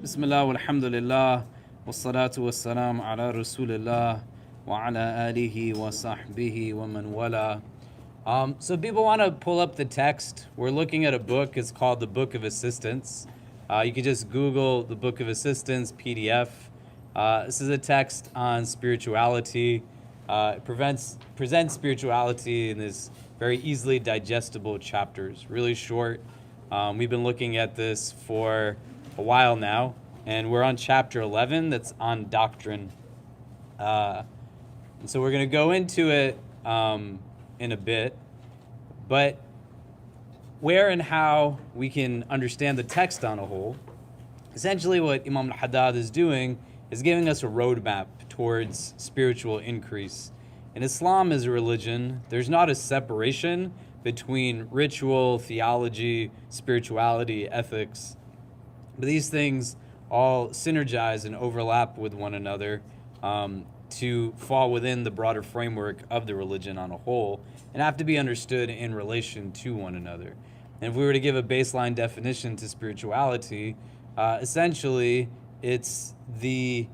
Bismillah walhamdulillah wassalatu wassalamu ala rasulillah wa ala alihi wa sahbihi wa man wala. So people want to pull up the text. We're looking at a book. It's called the Book of Assistance. You can just Google the Book of Assistance PDF. This is a text on spirituality. It presents spirituality in this very easily digestible chapters, really short. We've been looking at this for a while now, and we're on chapter 11 that's on doctrine. And so we're going to go into it in a bit, but where and how we can understand the text on a whole. Essentially what Imam Al-Haddad is doing is giving us a roadmap towards spiritual increase. In Islam as a religion, there's not a separation between ritual, theology, spirituality, ethics, but these things all synergize and overlap with one another to fall within the broader framework of the religion on a whole and have to be understood in relation to one another. And if we were to give a baseline definition to spirituality, essentially it's the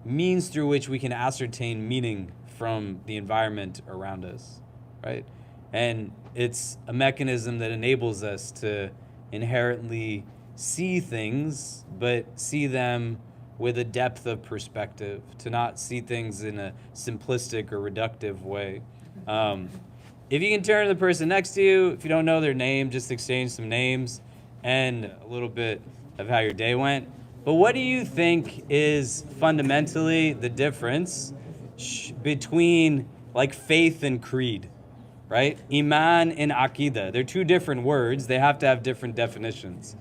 means through which we can ascertain meaning from the environment around us, right? And it's a mechanism that enables us to inherently see things, but see them with a depth of perspective, to not see things in a simplistic or reductive way. If you can turn to the person next to you, if you don't know their name, just exchange some names and a little bit of how your day went. But what do you think is fundamentally the difference between like faith and creed, right? Iman and Aqidah. They're two different words. They have to have different definitions.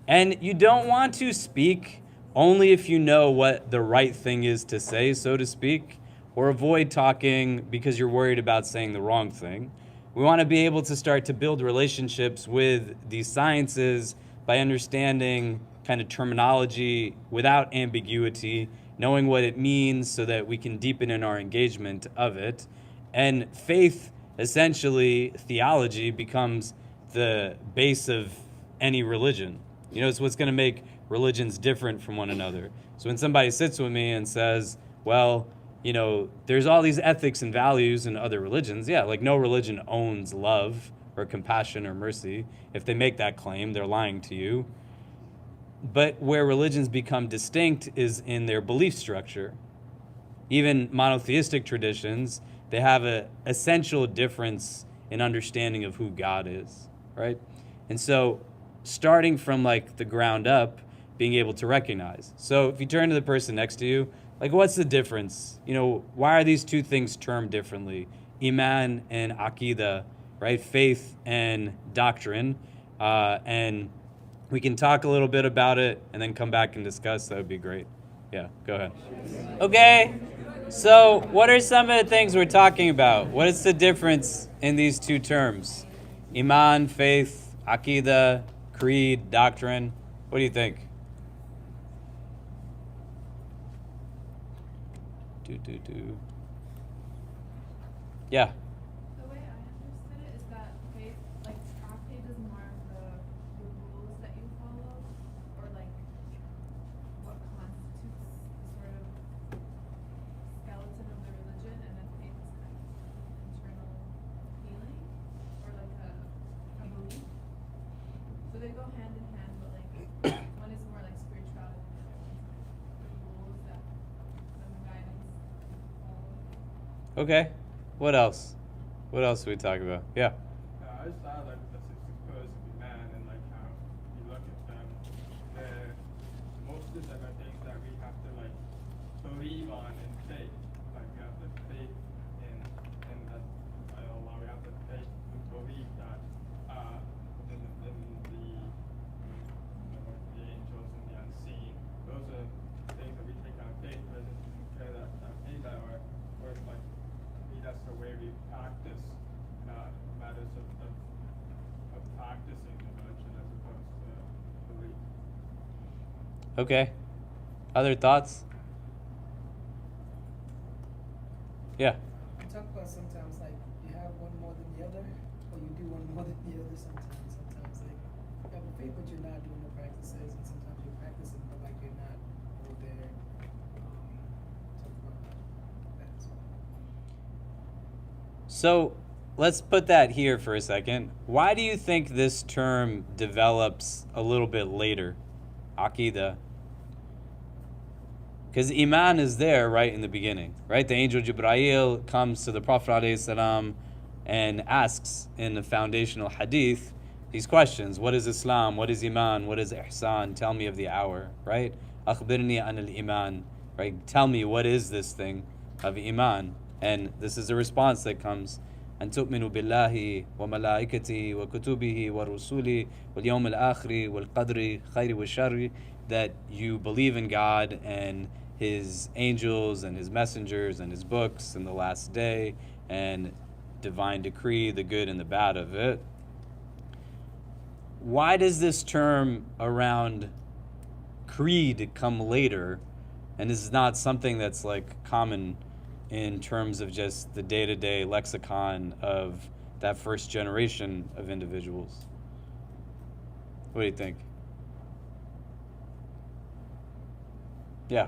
And you don't want to speak only if you know what the right thing is to say, so to speak, or avoid talking because you're worried about saying the wrong thing. We want to be able to start to build relationships with these sciences by understanding kind of terminology without ambiguity, knowing what it means so that we can deepen in our engagement of it. And faith, essentially, theology becomes the base of any religion. You know, it's what's going to make religions different from one another. So when somebody sits with me and says, well, you know, there's all these ethics and values in other religions. Yeah, like no religion owns love or compassion or mercy. If they make that claim, they're lying to you. But where religions become distinct is in their belief structure. Even monotheistic traditions, they have an essential difference in understanding of who God is, right? And so starting from like the ground up, being able to recognize. So if you turn to the person next to you, like what's the difference? You know, why are these two things termed differently? Iman and Aqidah, right? Faith and doctrine. And we can talk a little bit about it and then come back and discuss. That would be great. Yeah, go ahead. Okay, so what are some of the things we're talking about? What is the difference in these two terms? Iman, faith, Aqidah, creed, doctrine. What do you think? Yeah. The way I understood it is that faith, like Aqidah is more of the rules that you follow, or like what constitutes the sort of skeleton of the religion, and then faith is kind of internal feeling, or like a belief. So they go hand in hand, but like one is more like spirituality, and the other one's like the rules that some guidance you follow. Okay. What else? What else do we talk about? Yeah. I just thought like the supposed to be man and like how you look at them. Most of them are things that we have to like believe on in faith. Like we have to faith in that Allah. We have to faith and believe that in the angels and the unseen. Those are things that we take on faith, but that faith that are like that's the way we practice matters of practicing the religion as opposed to belief. Okay. Other thoughts? Yeah. You talk about sometimes like you have one more than the other, or you do one more than the other sometimes. Sometimes like you have a faith but you're not doing the practices, and sometimes you're practicing listen, but like you're not over there talking about that. So let's put that here for a second. Why do you think this term develops a little bit later, Aqidah? Because Iman is there right in the beginning, right? The angel Jibreel comes to the Prophet ﷺ and asks in the foundational hadith these questions. What is Islam? What is Iman? What is Ihsan? Tell me of the hour, right? Akhbirni an al-Iman, right? Tell me what is this thing of Iman? And this is a response that comes, أن تؤمنوا بالله وملائكته وكتبه ورسله واليوم الآخر والقدر خير وشر, that you believe in God and His angels and His messengers and His books and the last day and divine decree, the good and the bad of it. Why does this term around creed come later, and is not something that's like common in terms of just the day-to-day lexicon of that first generation of individuals? What do you think? Yeah.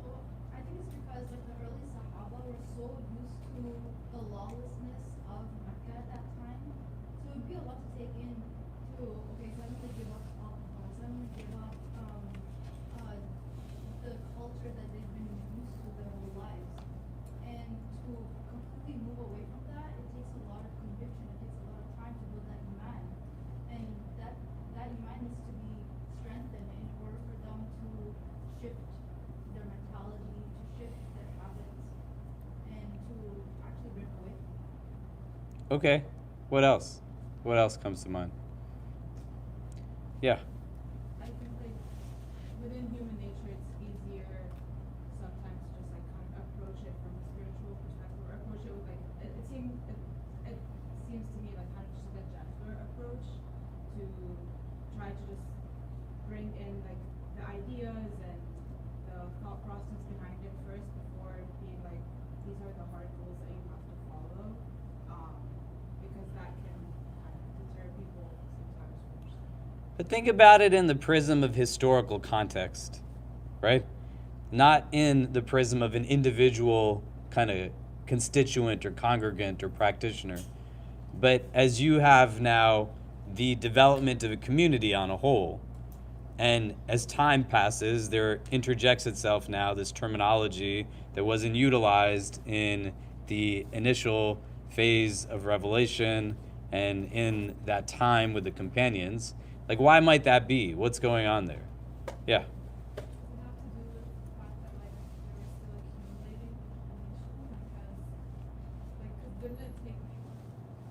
So I think it's because like the early Sahaba were so used to the lawlessness of Mecca at that time. So it would be a lot to take in to, okay, so I'm gonna give up alcohol, so I'm gonna give up the culture that they've been used to their whole lives. And to completely move away from that, it takes a lot of conviction, it takes a lot of time to build that iman. And that iman needs to be strengthened in order for them to shift their mentality, to shift their habits, and to actually break away from it. Okay. What else? What else comes to mind? Yeah. I think like within human nature, it's easier sometimes to just like kind of approach it from a spiritual perspective, or approach it with like it seems to me like kind of just like a gentler approach to try to just bring in like the ideas and the thought process behind it first before being like these are the hard rules that you have to follow, because that can kind of deter people sometimes from just But think about it in the prism of historical context, right? Not in the prism of an individual kind of constituent or congregant or practitioner. But as you have now the development of a community on a whole, and as time passes, there interjects itself now this terminology that wasn't utilized in the initial phase of revelation and in that time with the companions. Like, why might that be? What's going on there? Yeah. Does it have to do with the fact that like they were still accumulating information because didn't it take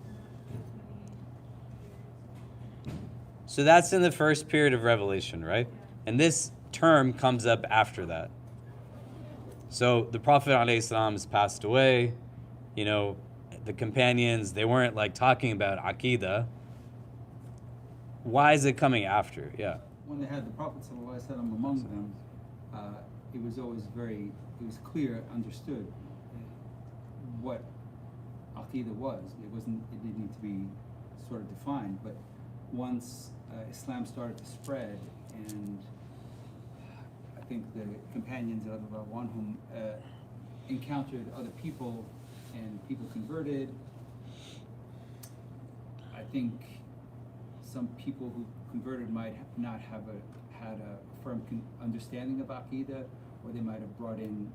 many years? So that's in the first period of revelation, right? And this term comes up after that. So the Prophet ﷺ has passed away. You know, the companions, they weren't like talking about Aqidah. Why is it coming after? Yeah. When they had the Prophet ﷺ among them, it was always it was clear, understood what Aqidah was. It didn't need to be sort of defined, but once Islam started to spread, and I think the companions of whom encountered other people and people converted, I think some people who converted might not have had a firm understanding of Aqidah, or they might have brought in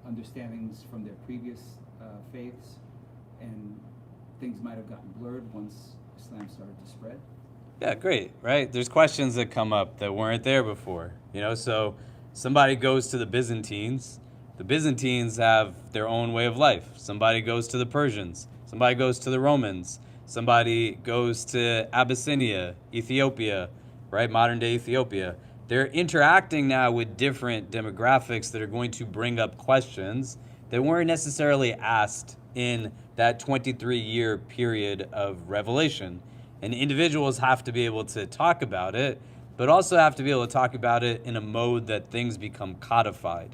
understandings from their previous faiths, and things might have gotten blurred once Islam started to spread. Yeah, great, right? There's questions that come up that weren't there before. You know, so somebody goes to the Byzantines. The Byzantines have their own way of life. Somebody goes to the Persians. Somebody goes to the Romans. Somebody goes to Abyssinia, Ethiopia, right? Modern day Ethiopia. They're interacting now with different demographics that are going to bring up questions that weren't necessarily asked in that 23-year period of revelation. And individuals have to be able to talk about it, but also have to be able to talk about it in a mode that things become codified.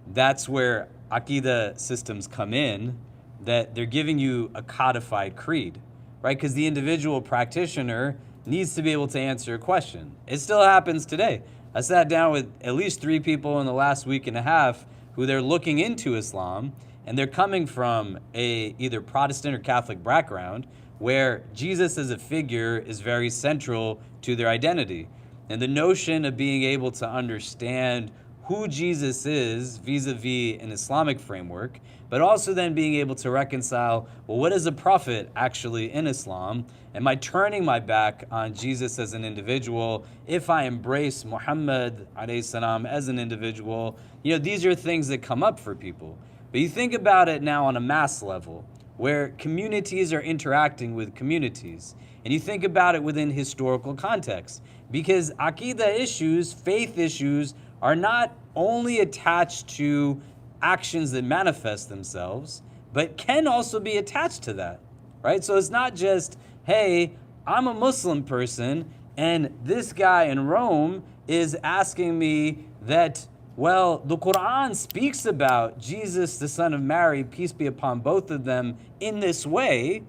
That's where Aqidah systems come in, that they're giving you a codified creed, right? Because the individual practitioner needs to be able to answer a question. It still happens today. I sat down with at least 3 people in the last week and a half who they're looking into Islam, and they're coming from a either Protestant or Catholic background where Jesus as a figure is very central to their identity. And the notion of being able to understand who Jesus is vis-a-vis an Islamic framework, but also then being able to reconcile, well, what is a prophet actually in Islam? Am I turning my back on Jesus as an individual if I embrace Muhammad alayhi salam as an individual? You know, these are things that come up for people. But you think about it now on a mass level, where communities are interacting with communities. And you think about it within historical context. Because Aqidah issues, faith issues, are not only attached to actions that manifest themselves, but can also be attached to that, right? So it's not just, hey, I'm a Muslim person, and this guy in Rome is asking me that, well, the Quran speaks about Jesus, the son of Mary, peace be upon both of them, in this way,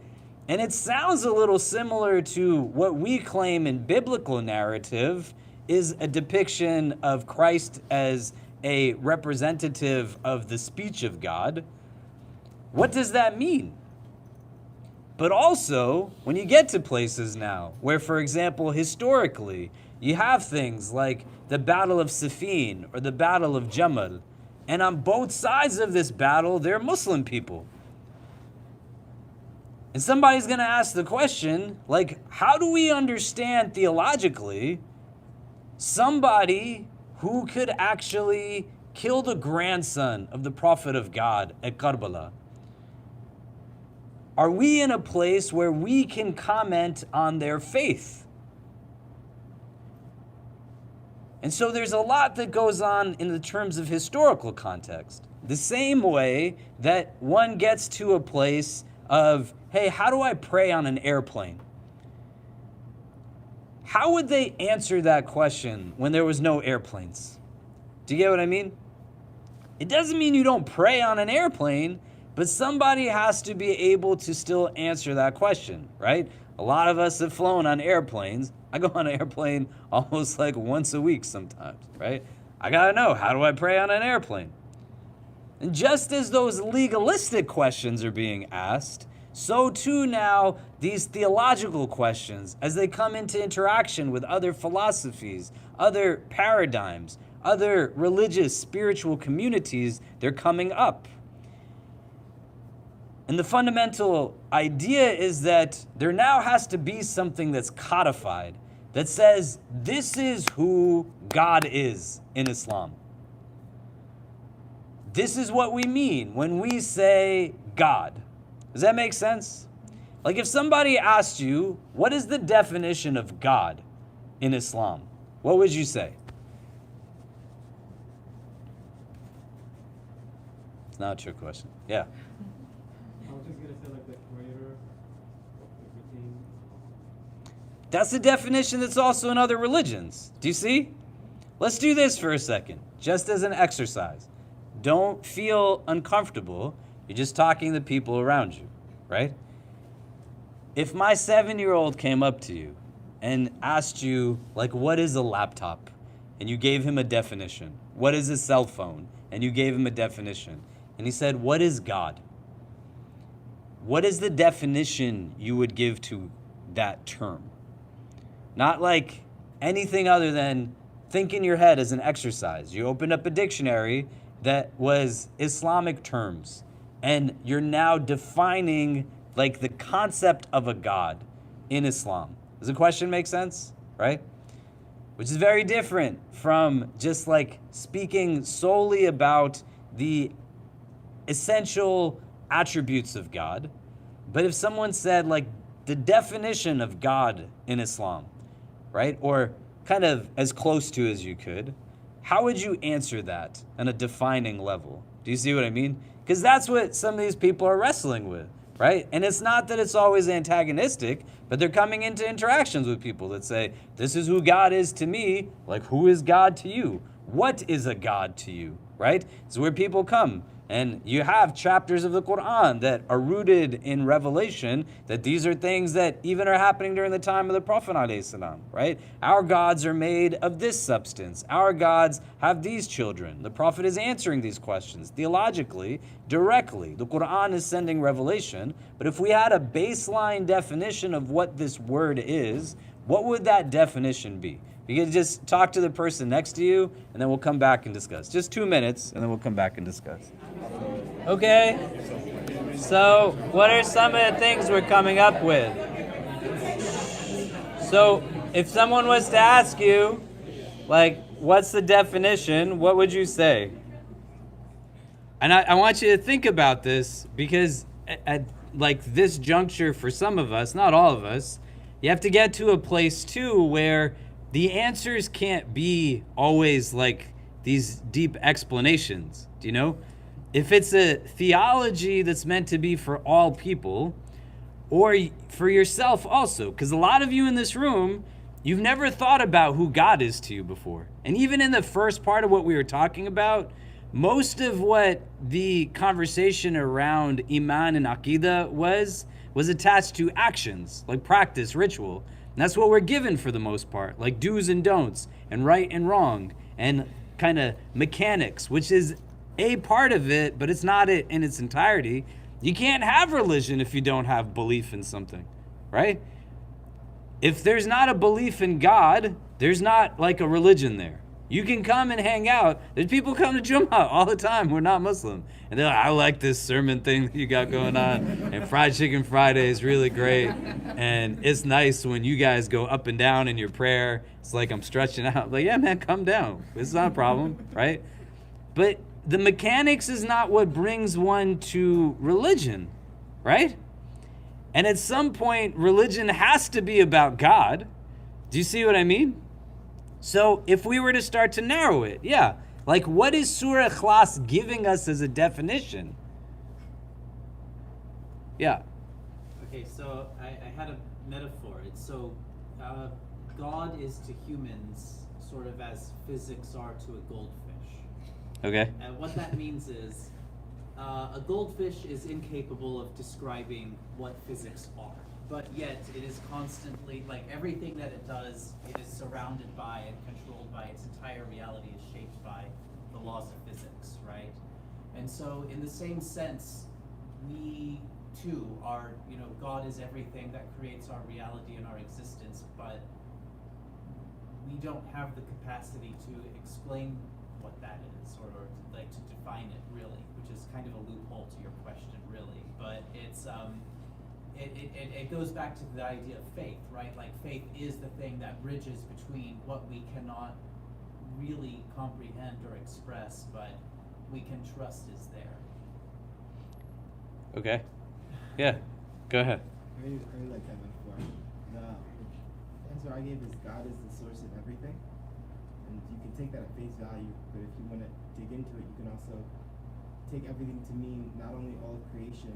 and it sounds a little similar to what we claim in biblical narrative is a depiction of Christ as a representative of the speech of God. What does that mean? But also, when you get to places now where, for example, historically, you have things like the Battle of Siffin or the Battle of Jamal, and on both sides of this battle, they're Muslim people. And somebody's going to ask the question, like, how do we understand theologically somebody who could actually kill the grandson of the Prophet of God at Karbala? Are we in a place where we can comment on their faith? And so there's a lot that goes on in the terms of historical context. The same way that one gets to a place of, hey, how do I pray on an airplane? How would they answer that question when there was no airplanes? Do you get what I mean? It doesn't mean you don't pray on an airplane, but somebody has to be able to still answer that question, right? A lot of us have flown on airplanes. I go on an airplane almost like once a week sometimes, right? I gotta know, how do I pray on an airplane? And just as those legalistic questions are being asked, so too now these theological questions, as they come into interaction with other philosophies, other paradigms, other religious, spiritual communities, they're coming up. And the fundamental idea is that there now has to be something that's codified, that says this is who God is in Islam. This is what we mean when we say God. Does that make sense? Like if somebody asked you, what is the definition of God in Islam? What would you say? It's not a trick question. Yeah. I was just gonna say like the creator of everything. That's the definition that's also in other religions. Do you see? Let's do this for a second, just as an exercise. Don't feel uncomfortable. You're just talking to people around you, right? If my 7-year-old came up to you and asked you, like, what is a laptop? And you gave him a definition. What is a cell phone? And you gave him a definition. And he said, what is God? What is the definition you would give to that term? Not like anything other than think in your head as an exercise. You opened up a dictionary that was Islamic terms, and you're now defining like the concept of a God in Islam. Does the question make sense? Right? Which is very different from just like speaking solely about the essential attributes of God. But if someone said like the definition of God in Islam, right? Or kind of as close to as you could, how would you answer that on a defining level? Do you see what I mean? Because that's what some of these people are wrestling with, right? And it's not that it's always antagonistic, but they're coming into interactions with people that say, this is who God is to me, like who is God to you? What is a God to you, right? It's where people come. And you have chapters of the Quran that are rooted in revelation, that these are things that even are happening during the time of the Prophet ﷺ, right? Our gods are made of this substance. Our gods have these children. The Prophet is answering these questions theologically, directly. The Quran is sending revelation. But if we had a baseline definition of what this word is, what would that definition be? You can just talk to the person next to you, and then we'll come back and discuss. Just 2 minutes, and then we'll come back and discuss. Okay? So, what are some of the things we're coming up with? So, if someone was to ask you, like, what's the definition, what would you say? And I want you to think about this, because at like this juncture for some of us, not all of us, you have to get to a place too where the answers can't be always like these deep explanations, do you know? If it's a theology that's meant to be for all people, or for yourself also, because a lot of you in this room, you've never thought about who God is to you before. And even in the first part of what we were talking about, most of what the conversation around Iman and Aqidah was attached to actions, like practice, ritual. And that's what we're given for the most part, like do's and don'ts, and right and wrong, and kind of mechanics, which is a part of it, but it's not it in its entirety. You can't have religion if you don't have belief in something, right? If there's not a belief in God, there's not like a religion there. You can come and hang out. There's people come to Jummah all the time who are not Muslim. And they're like, I like this sermon thing that you got going on. And Fried Chicken Friday is really great. And it's nice when you guys go up and down in your prayer. It's like I'm stretching out. Like, yeah, man, come down. It's not a problem, right? But the mechanics is not what brings one to religion, right? And at some point, religion has to be about God. Do you see what I mean? So if we were to start to narrow it, yeah, like what is Surah Ikhlas giving us as a definition? Yeah. Okay, so I had a metaphor. It's so God is to humans sort of as physics are to a goldfish. Okay. And what that means is a goldfish is incapable of describing what physics are. But yet it is constantly, like everything that it does, it is surrounded by and controlled by, its entire reality is shaped by the laws of physics, right? And so in the same sense, we too are, God is everything that creates our reality and our existence, but we don't have the capacity to explain what that is, or like to define it really, which is kind of a loophole to your question really, but it's, It goes back to the idea of faith, right? Like faith is the thing that bridges between what we cannot really comprehend or express, but we can trust is there. Okay. Yeah. Go ahead. I really like that metaphor. The answer I gave is God is the source of everything. And you can take that at face value, but if you want to dig into it, you can also take everything to mean not only all of creation,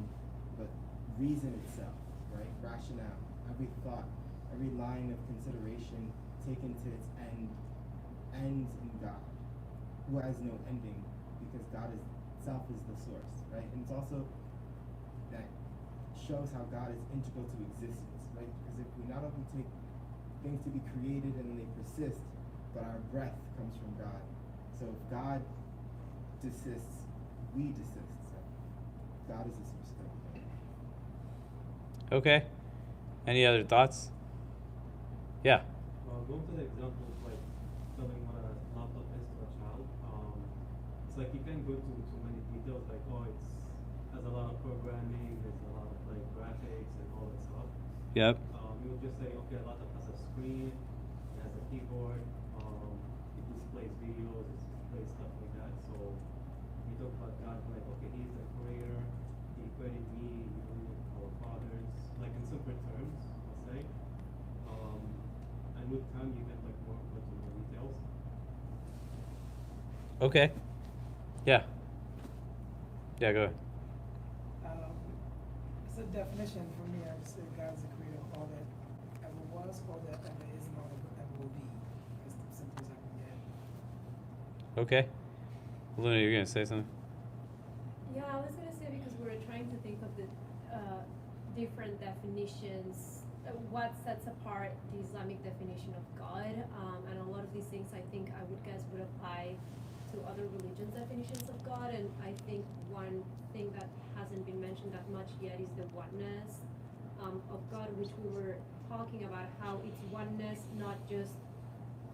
but reason itself, right? Rationale. Every thought, every line of consideration taken to its end ends in God, who has no ending, because God itself is the source, right? And it's also that shows how God is integral to existence, right? Because if we not only take things to be created and they persist, but our breath comes from God. So if God desists, we desist. So God is the source of everything. Okay. Any other thoughts? Yeah. Going to the example of like telling what a laptop is to a child, it's like you can go to too many details, like it has a lot of programming, there's a lot of like graphics and all that stuff. Yep. You would just say, okay, a laptop has a screen, it has a keyboard, it displays videos, it displays stuff like that. So we talk about God, like, okay, He's the creator, He created me, you, our fathers, like in simple terms, let's say. And with time, you get like more details. Okay. Yeah. Yeah, go ahead. It's a definition for me. I would say God is the creator of all that ever was, all that ever is, and all that ever will be. It's the simplest I can get. Okay. Luna, you're going to say something? Yeah, I was gonna say because we were trying to think of the different definitions, what sets apart the Islamic definition of God, and a lot of these things I think I would guess would apply to other religions' definitions of God, and I think one thing that hasn't been mentioned that much yet is the oneness of God, which we were talking about how it's oneness not just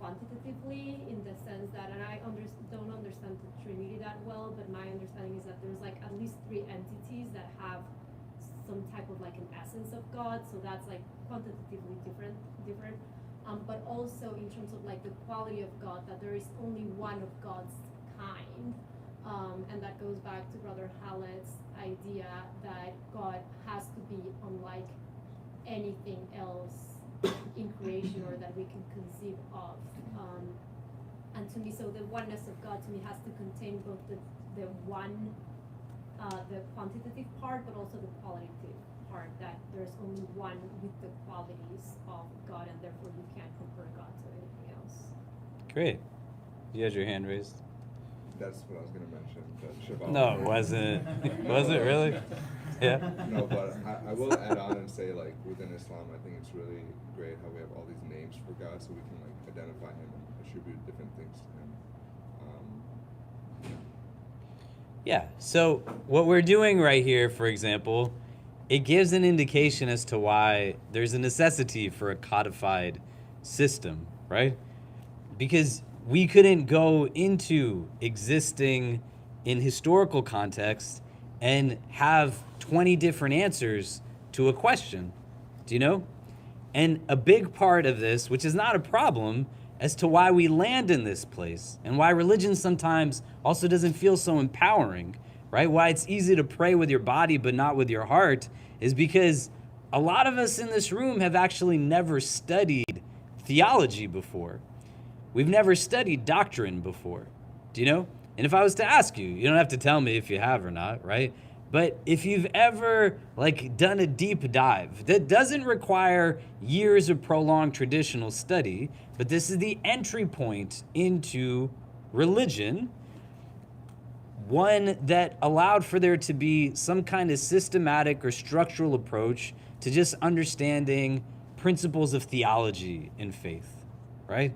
quantitatively in the sense that, and I don't understand the Trinity that well, but my understanding is that there's like at least 3 entities that have some type of like an essence of God, so that's like quantitatively different. But also in terms of like the quality of God, that there is only one of God's kind, and that goes back to Brother Khaled's idea that God has to be unlike anything else in creation or that we can conceive of. And to me, so the oneness of God to me has to contain both the quantitative part, but also the qualitative part, that there's only one with the qualities of God, and therefore you can't compare God to anything else. Great. You had your hand raised. That's what I was going to mention. But No, it wasn't. Was it really? Yeah. No, but I will add on and say, like, within Islam, I think it's really great how we have all these names for God, so we can like identify Him and attribute different things to Him. Yeah. So what we're doing right here, for example, it gives an indication as to why there's a necessity for a codified system, right? Because we couldn't go into existing in historical context and have 20 different answers to a question. Do you know? And a big part of this, which is not a problem, as to why we land in this place and why religion sometimes also doesn't feel so empowering, right? Why it's easy to pray with your body but not with your heart is because a lot of us in this room have actually never studied theology before. We've never studied doctrine before. Do you know? And if I was to ask you, you don't have to tell me if you have or not, right? But if you've ever like done a deep dive that doesn't require years of prolonged traditional study, but this is the entry point into religion, one that allowed for there to be some kind of systematic or structural approach to just understanding principles of theology and faith, right?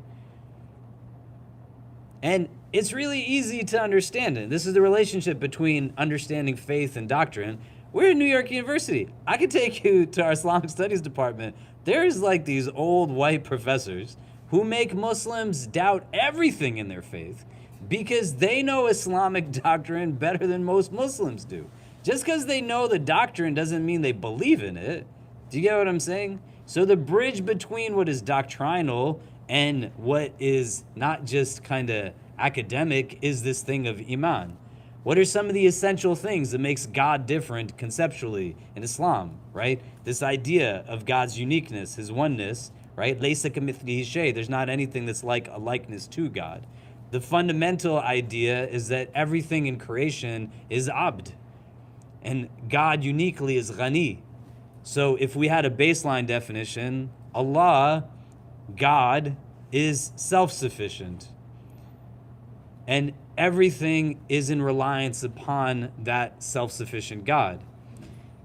And it's really easy to understand it. This is the relationship between understanding faith and doctrine. We're at New York University. I could take you to our Islamic Studies department. There's like these old white professors who make Muslims doubt everything in their faith because they know Islamic doctrine better than most Muslims do. Just because they know the doctrine doesn't mean they believe in it. Do you get what I'm saying? So the bridge between what is doctrinal and what is not just kind of academic is this thing of iman. What are some of the essential things that makes God different conceptually in Islam, right? This idea of God's uniqueness, His oneness, right? Laysa kamithlihi shay. There's not anything that's like a likeness to God. The fundamental idea is that everything in creation is abd, and God uniquely is ghani. So if we had a baseline definition, Allah, God, is self-sufficient. And everything is in reliance upon that self-sufficient God.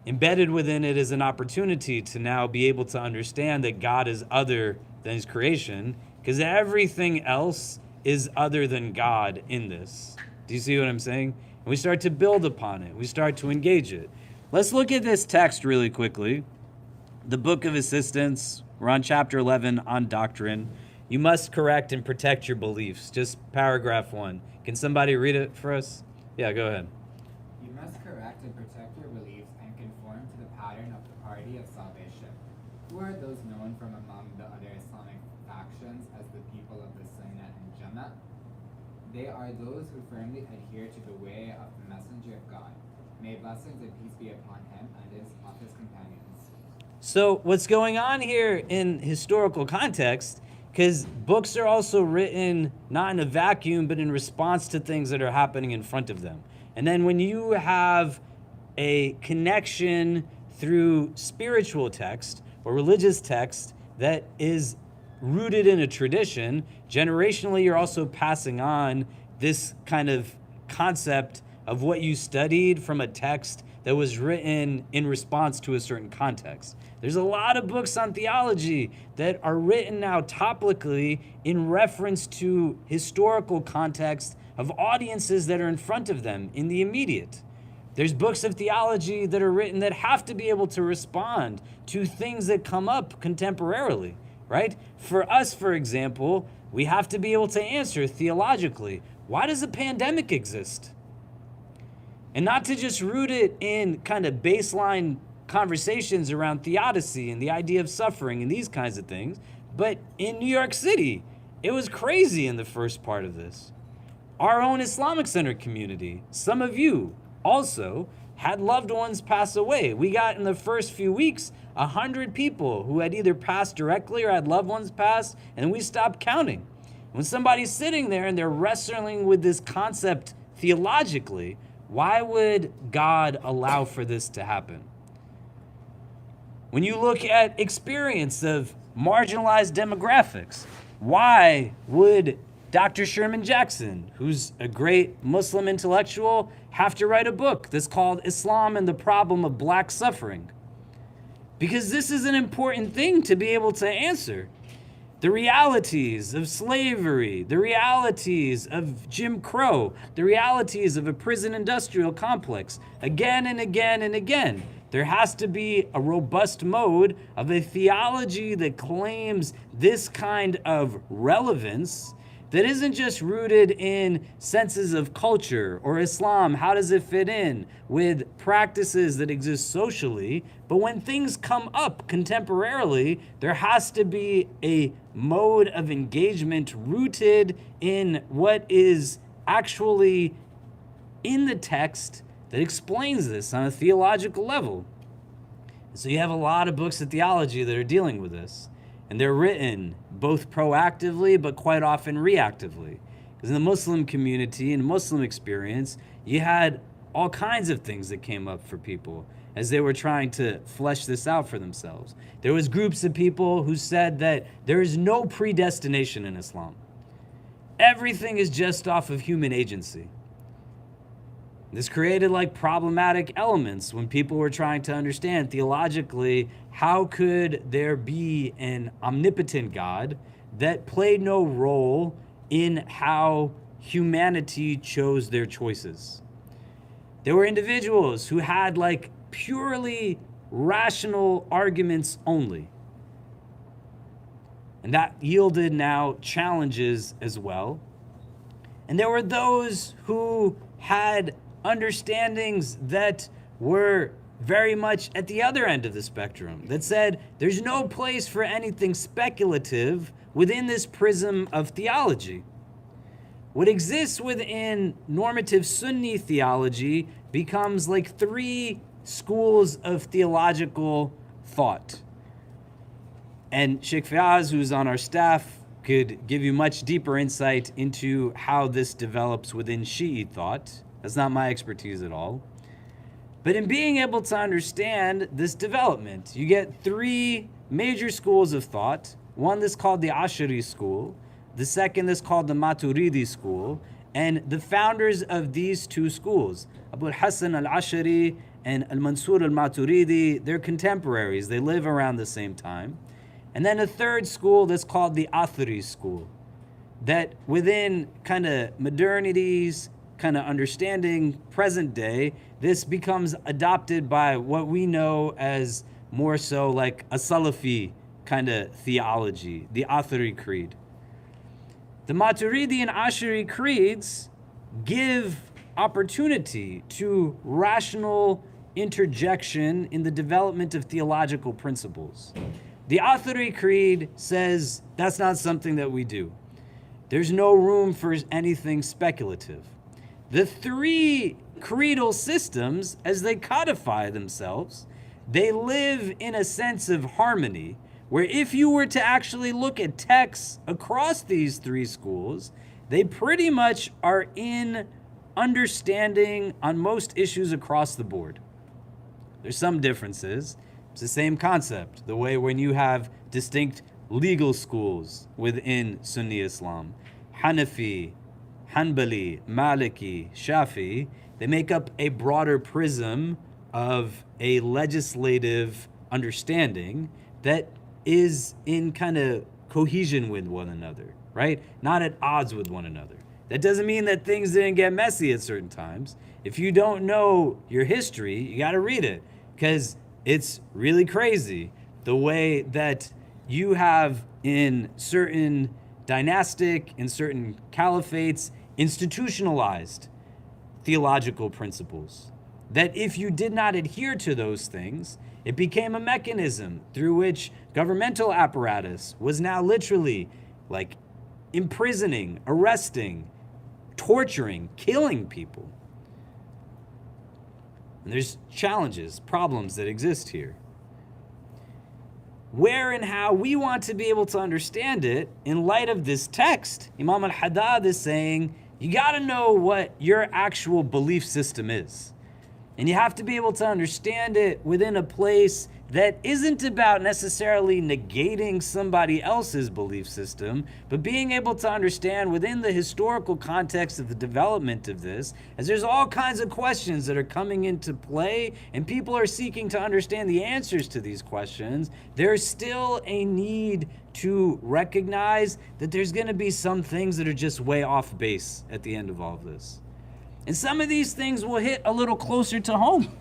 Embedded within it is an opportunity to now be able to understand that God is other than His creation, because everything else is other than God in this. Do you see what I'm saying? And we start to build upon it. We start to engage it. Let's look at this text really quickly. The Book of Assistance. We're on chapter 11 on doctrine. You must correct and protect your beliefs. Just paragraph 1. Can somebody read it for us? Yeah, go ahead. You must correct and protect your beliefs and conform to the pattern of the party of salvation. Who are those known from among the other Islamic factions as the people of the Sunnah and Jamaat? They are those who firmly adhere to the way of the Messenger of God. May blessings and peace be upon him and of his companions. So what's going on here in historical context, because books are also written not in a vacuum, but in response to things that are happening in front of them. And then when you have a connection through spiritual text or religious text that is rooted in a tradition, generationally you're also passing on this kind of concept of what you studied from a text that was written in response to a certain context. There's a lot of books on theology that are written now topically in reference to historical context of audiences that are in front of them in the immediate. There's books of theology that are written that have to be able to respond to things that come up contemporarily, right? For us, for example, we have to be able to answer theologically, why does a pandemic exist? And not to just root it in kind of baseline conversations around theodicy and the idea of suffering and these kinds of things, but in New York City, it was crazy in the first part of this. Our own Islamic Center community, some of you also had loved ones pass away. We got in the first few weeks 100 people who had either passed directly or had loved ones pass, and we stopped counting. When somebody's sitting there and they're wrestling with this concept theologically, why would God allow for this to happen? When you look at experience of marginalized demographics, why would Dr. Sherman Jackson, who's a great Muslim intellectual, have to write a book that's called Islam and the Problem of Black Suffering? Because this is an important thing to be able to answer. The realities of slavery, the realities of Jim Crow, the realities of a prison industrial complex, again and again and again. There has to be a robust mode of a theology that claims this kind of relevance that isn't just rooted in senses of culture or Islam, how does it fit in with practices that exist socially, but when things come up contemporarily, there has to be a mode of engagement rooted in what is actually in the text that explains this on a theological level. So you have a lot of books of theology that are dealing with this. And they're written both proactively, but quite often reactively. Because in the Muslim community and Muslim experience, you had all kinds of things that came up for people as they were trying to flesh this out for themselves. There was groups of people who said that there is no predestination in Islam. Everything is just off of human agency. This created like problematic elements when people were trying to understand theologically, how could there be an omnipotent God that played no role in how humanity chose their choices? There were individuals who had like purely rational arguments only. And that yielded now challenges as well. And there were those who had understandings that were very much at the other end of the spectrum, that said there's no place for anything speculative within this prism of theology. What exists within normative Sunni theology becomes like three schools of theological thought. And Sheikh Fayaz, who's on our staff, could give you much deeper insight into how this develops within Shi'i thought. That's not my expertise at all. But in being able to understand this development, you get three major schools of thought. One that's called the Ash'ari school, the second that's called the Maturidi school, and the founders of these two schools, Abu al-Hasan al-Ash'ari and al-Mansur al-Maturidi, they're contemporaries. They live around the same time. And then a third school that's called the Athari school, that within kind of modernities, kind of understanding present day, this becomes adopted by what we know as more so like a Salafi kind of theology, the Athari creed. The Maturidi and Ash'ari creeds give opportunity to rational interjection in the development of theological principles. The Athari creed says that's not something that we do. There's no room for anything speculative. The three creedal systems, as they codify themselves, they live in a sense of harmony, where if you were to actually look at texts across these three schools, they pretty much are in understanding on most issues across the board. There's some differences. It's the same concept, the way when you have distinct legal schools within Sunni Islam, Hanafi, Hanbali, Maliki, Shafi, They make up a broader prism of a legislative understanding that is in kind of cohesion with one another, right? Not at odds with one another. That doesn't mean that things didn't get messy at certain times. If you don't know your history, you got to read it, because it's really crazy the way that you have in certain dynastic, in certain caliphates, institutionalized theological principles. That if you did not adhere to those things, it became a mechanism through which governmental apparatus was now literally like imprisoning, arresting, torturing, killing people. And there's challenges, problems that exist here. Where and how we want to be able to understand it in light of this text, Imam Al-Haddad is saying, you got to know what your actual belief system is. And you have to be able to understand it within a place that isn't about necessarily negating somebody else's belief system, but being able to understand within the historical context of the development of this, as there's all kinds of questions that are coming into play, and people are seeking to understand the answers to these questions, there's still a need to recognize that there's going to be some things that are just way off base at the end of all of this. And some of these things will hit a little closer to home,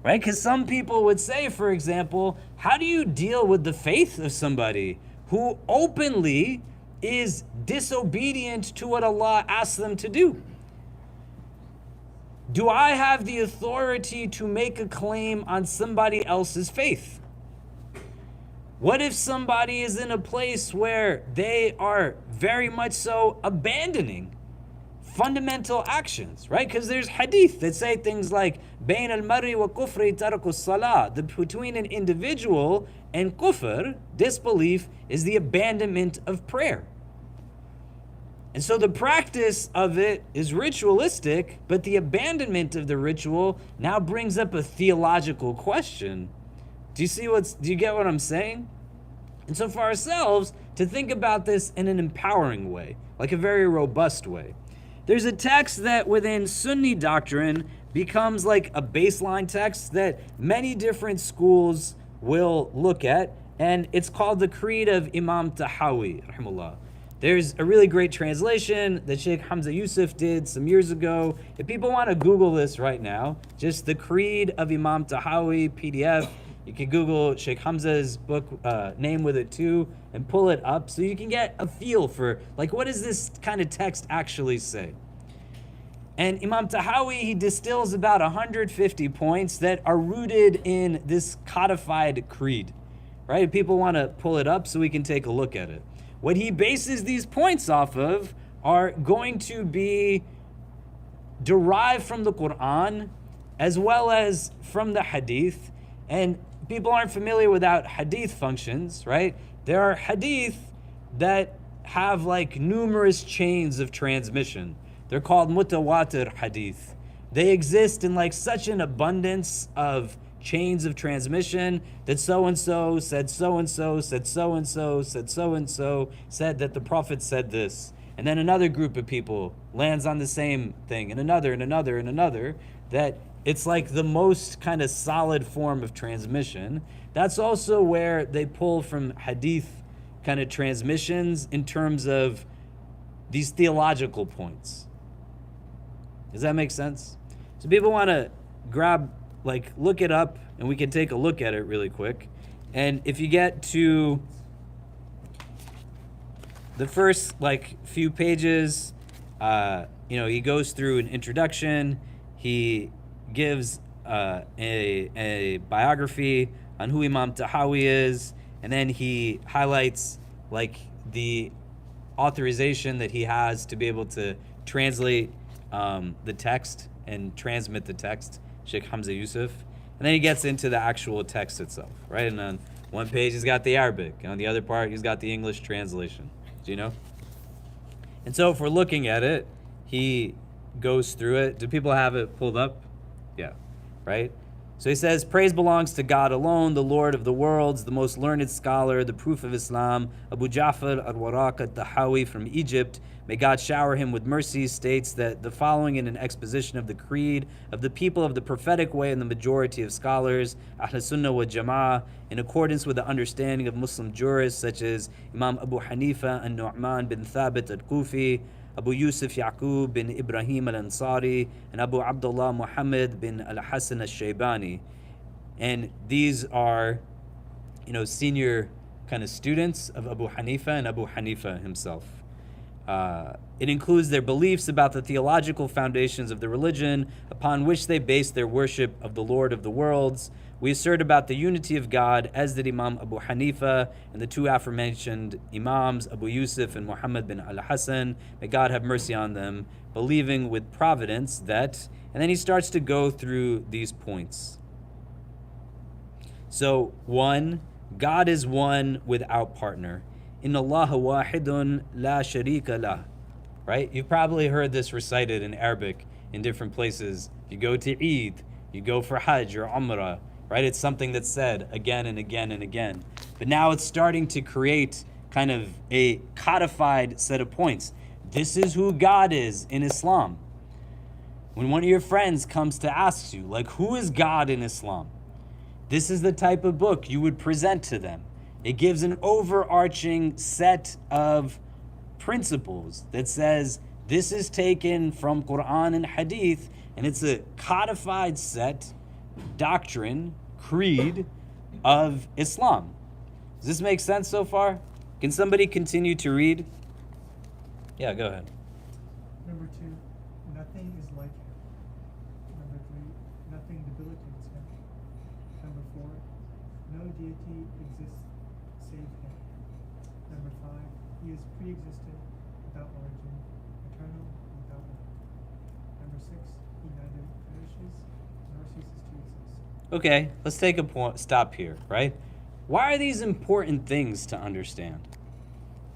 right? Because some people would say, for example, how do you deal with the faith of somebody who openly is disobedient to what Allah asks them to do? Do I have the authority to make a claim on somebody else's faith? What if somebody is in a place where they are very much so abandoning fundamental actions, right? Because there's hadith that say things like bain al-mar'i wa kufri tarku salah, between an individual and kufr, disbelief, is the abandonment of prayer. And so the practice of it is ritualistic, but the abandonment of the ritual now brings up a theological question. Do you get what I'm saying? And so for ourselves to think about this in an empowering way, like a very robust way. There's a text that within Sunni doctrine becomes like a baseline text that many different schools will look at, and it's called the Creed of Imam Tahawi, rahimahullah. There's a really great translation that Sheikh Hamza Yusuf did some years ago. If people want to Google this right now, just the Creed of Imam Tahawi PDF, you can Google Sheikh Hamza's book name with it too, and pull it up so you can get a feel for, like, what does this kind of text actually say? And Imam Tahawi, he distills about 150 points that are rooted in this codified creed, right? If people want to pull it up so we can take a look at it. What he bases these points off of are going to be derived from the Quran as well as from the Hadith. And people aren't familiar with how Hadith functions, right? There are Hadith that have like numerous chains of transmission. They're called mutawatir Hadith. They exist in like such an abundance of chains of transmission that so-and-so said so-and-so, said so-and-so, said so-and-so, said that the Prophet said this. And then another group of people lands on the same thing, and another, and another, and another, that it's like the most kind of solid form of transmission. That's also where they pull from hadith kind of transmissions in terms of these theological points. Does that make sense? So people want to look it up, and we can take a look at it really quick. And if you get to the first few pages, he goes through an introduction. He gives a biography on who Imam Tahawi is, and then he highlights the authorization that he has to be able to translate the text and transmit the text, Sheikh Hamza Yusuf. And then he gets into the actual text itself, right? And on one page he's got the Arabic, and on the other part he's got the English translation. Do you know? And so if we're looking at it, he goes through it. Do people have it pulled up? Yeah, right? So he says, praise belongs to God alone, the Lord of the worlds, the most learned scholar, the proof of Islam, Abu Ja'far al-Waraq al-Tahawi from Egypt. May God shower him with mercy, states that the following in an exposition of the creed of the people of the prophetic way and the majority of scholars, Ahl Sunnah wa Jama'ah, in accordance with the understanding of Muslim jurists such as Imam Abu Hanifa and Nu'man bin Thabit al-Kufi, Abu Yusuf Yaqub bin Ibrahim al-Ansari, and Abu Abdullah Muhammad bin al-Hasan al-Shaybani. And these are, senior kind of students of Abu Hanifa and Abu Hanifa himself. It includes their beliefs about the theological foundations of the religion upon which they base their worship of the Lord of the worlds. We assert about the unity of God, as did Imam Abu Hanifa and the two aforementioned Imams, Abu Yusuf and Muhammad bin al-Hasan. May God have mercy on them, believing with providence that, and then he starts to go through these points. So, 1, God is one without partner. Inna Allaha wahidun la sharika lah. Right? You've probably heard this recited in Arabic in different places. You go to Eid, you go for Hajj or Umrah, right? It's something that's said again and again and again. But now it's starting to create kind of a codified set of points. This is who God is in Islam. When one of your friends comes to ask you, like, who is God in Islam? This is the type of book you would present to them. It gives an overarching set of principles that says this is taken from Quran and Hadith, and it's a codified set, doctrine, creed of Islam. Does this make sense so far? Can somebody continue to read? Yeah, go ahead. Number 2, nothing is like him. Number 3, nothing debilitates him. Number 4, no deity exists save him. Number 5, he is pre-existent, without origin, eternal, without end. Number 6, he neither perishes nor ceases to exist. Okay, let's take a stop here, right? Why are these important things to understand?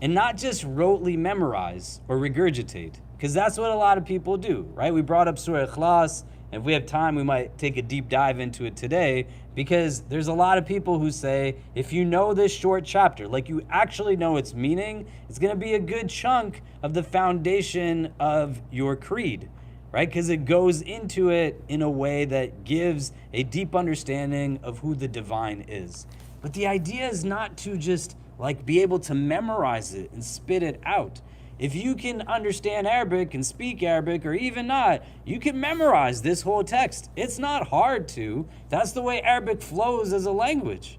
And not just rotely memorize or regurgitate, because that's what a lot of people do, right? We brought up Surah Ikhlas, and if we have time, we might take a deep dive into it today, because there's a lot of people who say, if you know this short chapter, like you actually know its meaning, it's going to be a good chunk of the foundation of your creed, right? Because it goes into it in a way that gives a deep understanding of who the divine is. But the idea is not to just be able to memorize it and spit it out. If you can understand Arabic and speak Arabic, or even not, you can memorize this whole text. It's not hard to. That's the way Arabic flows as a language,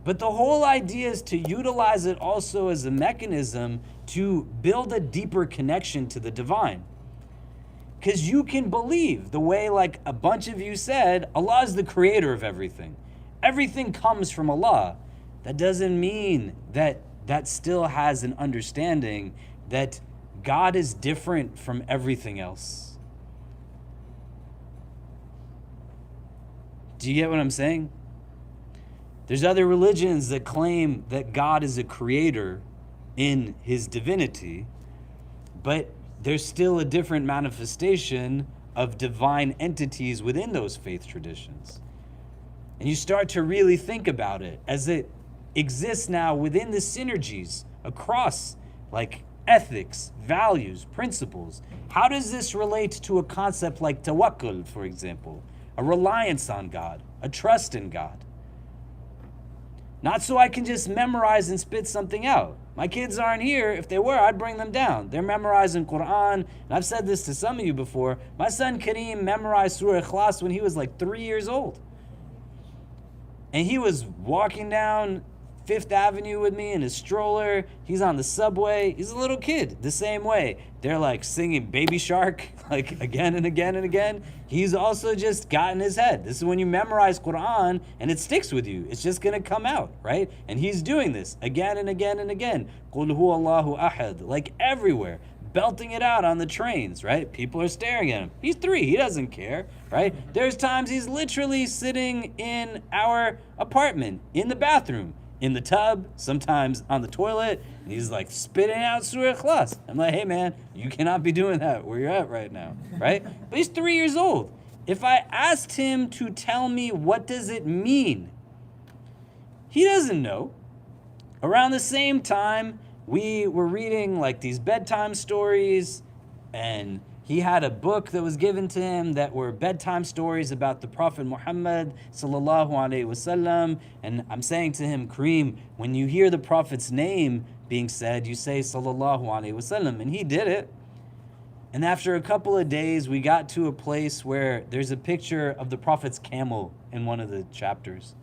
But the whole idea is to utilize it also as a mechanism to build a deeper connection to the divine. Because you can believe, the way a bunch of you said, Allah is the creator of everything. Everything comes from Allah. That doesn't mean that still has an understanding that God is different from everything else. Do you get what I'm saying? There's other religions that claim that God is a creator in his divinity, but there's still a different manifestation of divine entities within those faith traditions. And you start to really think about it as it exists now within the synergies across ethics, values, principles. How does this relate to a concept like tawakkul, for example? A reliance on God, a trust in God. Not so I can just memorize and spit something out. My kids aren't here. If they were, I'd bring them down. They're memorizing Quran. And I've said this to some of you before. My son Kareem memorized Surah Ikhlas when he was 3 years old. And he was walking down Fifth Avenue with me in his stroller. He's on the subway. He's a little kid, the same way. They're singing Baby Shark, again and again and again. He's also just got in his head. This is when you memorize Quran and it sticks with you. It's just going to come out, right? And he's doing this again and again and again. Qul huwa Allahu ahad, everywhere. Belting it out on the trains, right? People are staring at him. He's 3. He doesn't care, right? There's times he's literally sitting in our apartment, in the bathroom, in the tub, sometimes on the toilet, and he's spitting out Surah Ikhlas. I'm like, hey man, you cannot be doing that where you're at right now, right? But he's 3 years old. If I asked him to tell me what does it mean, he doesn't know. Around the same time, we were reading like these bedtime stories, and he had a book that was given to him that were bedtime stories about the Prophet Muhammad sallallahu alaihi wasallam. And I'm saying to him, Kareem, when you hear the Prophet's name being said, you say sallallahu alaihi wasallam, and he did it. And after a couple of days, we got to a place where there's a picture of the Prophet's camel in one of the chapters.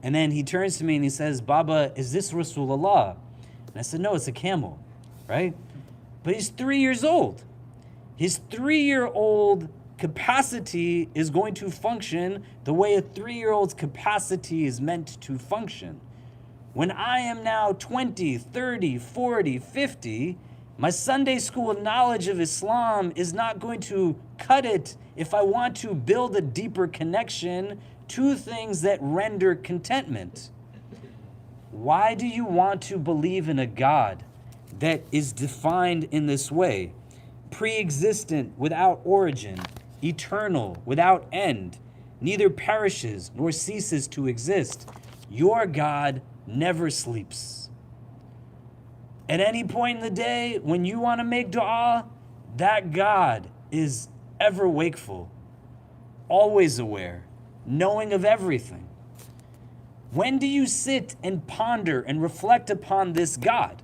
And then he turns to me and he says, Baba, is this Rasulullah? And I said, no, it's a camel, right? But he's 3 years old. His 3-year-old capacity is going to function the way a 3-year-old's capacity is meant to function. When I am now 20, 30, 40, 50, my Sunday school knowledge of Islam is not going to cut it if I want to build a deeper connection to things that render contentment. Why do you want to believe in a God that is defined in this way? Pre-existent, without origin, eternal, without end, neither perishes nor ceases to exist. Your God never sleeps. At any point in the day, when you want to make dua, that God is ever wakeful, always aware, knowing of everything. When do you sit and ponder and reflect upon this God?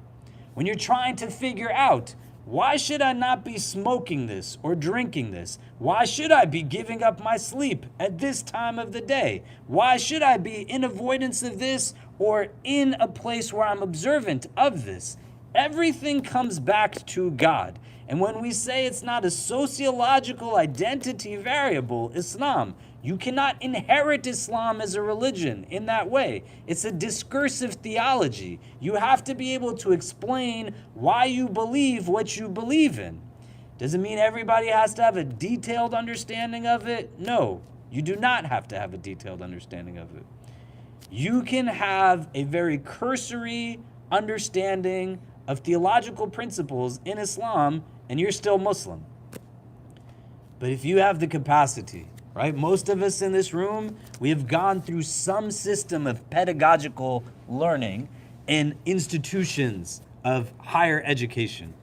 When you're trying to figure out, why should I not be smoking this or drinking this? Why should I be giving up my sleep at this time of the day? Why should I be in avoidance of this or in a place where I'm observant of this? Everything comes back to God. And when we say it's not a sociological identity variable, Islam, you cannot inherit Islam as a religion in that way. It's a discursive theology. You have to be able to explain why you believe what you believe in. Does it mean everybody has to have a detailed understanding of it? No, you do not have to have a detailed understanding of it. You can have a very cursory understanding of theological principles in Islam, and you're still Muslim. But if you have the capacity, right? Most of us in this room, we have gone through some system of pedagogical learning in institutions of higher education.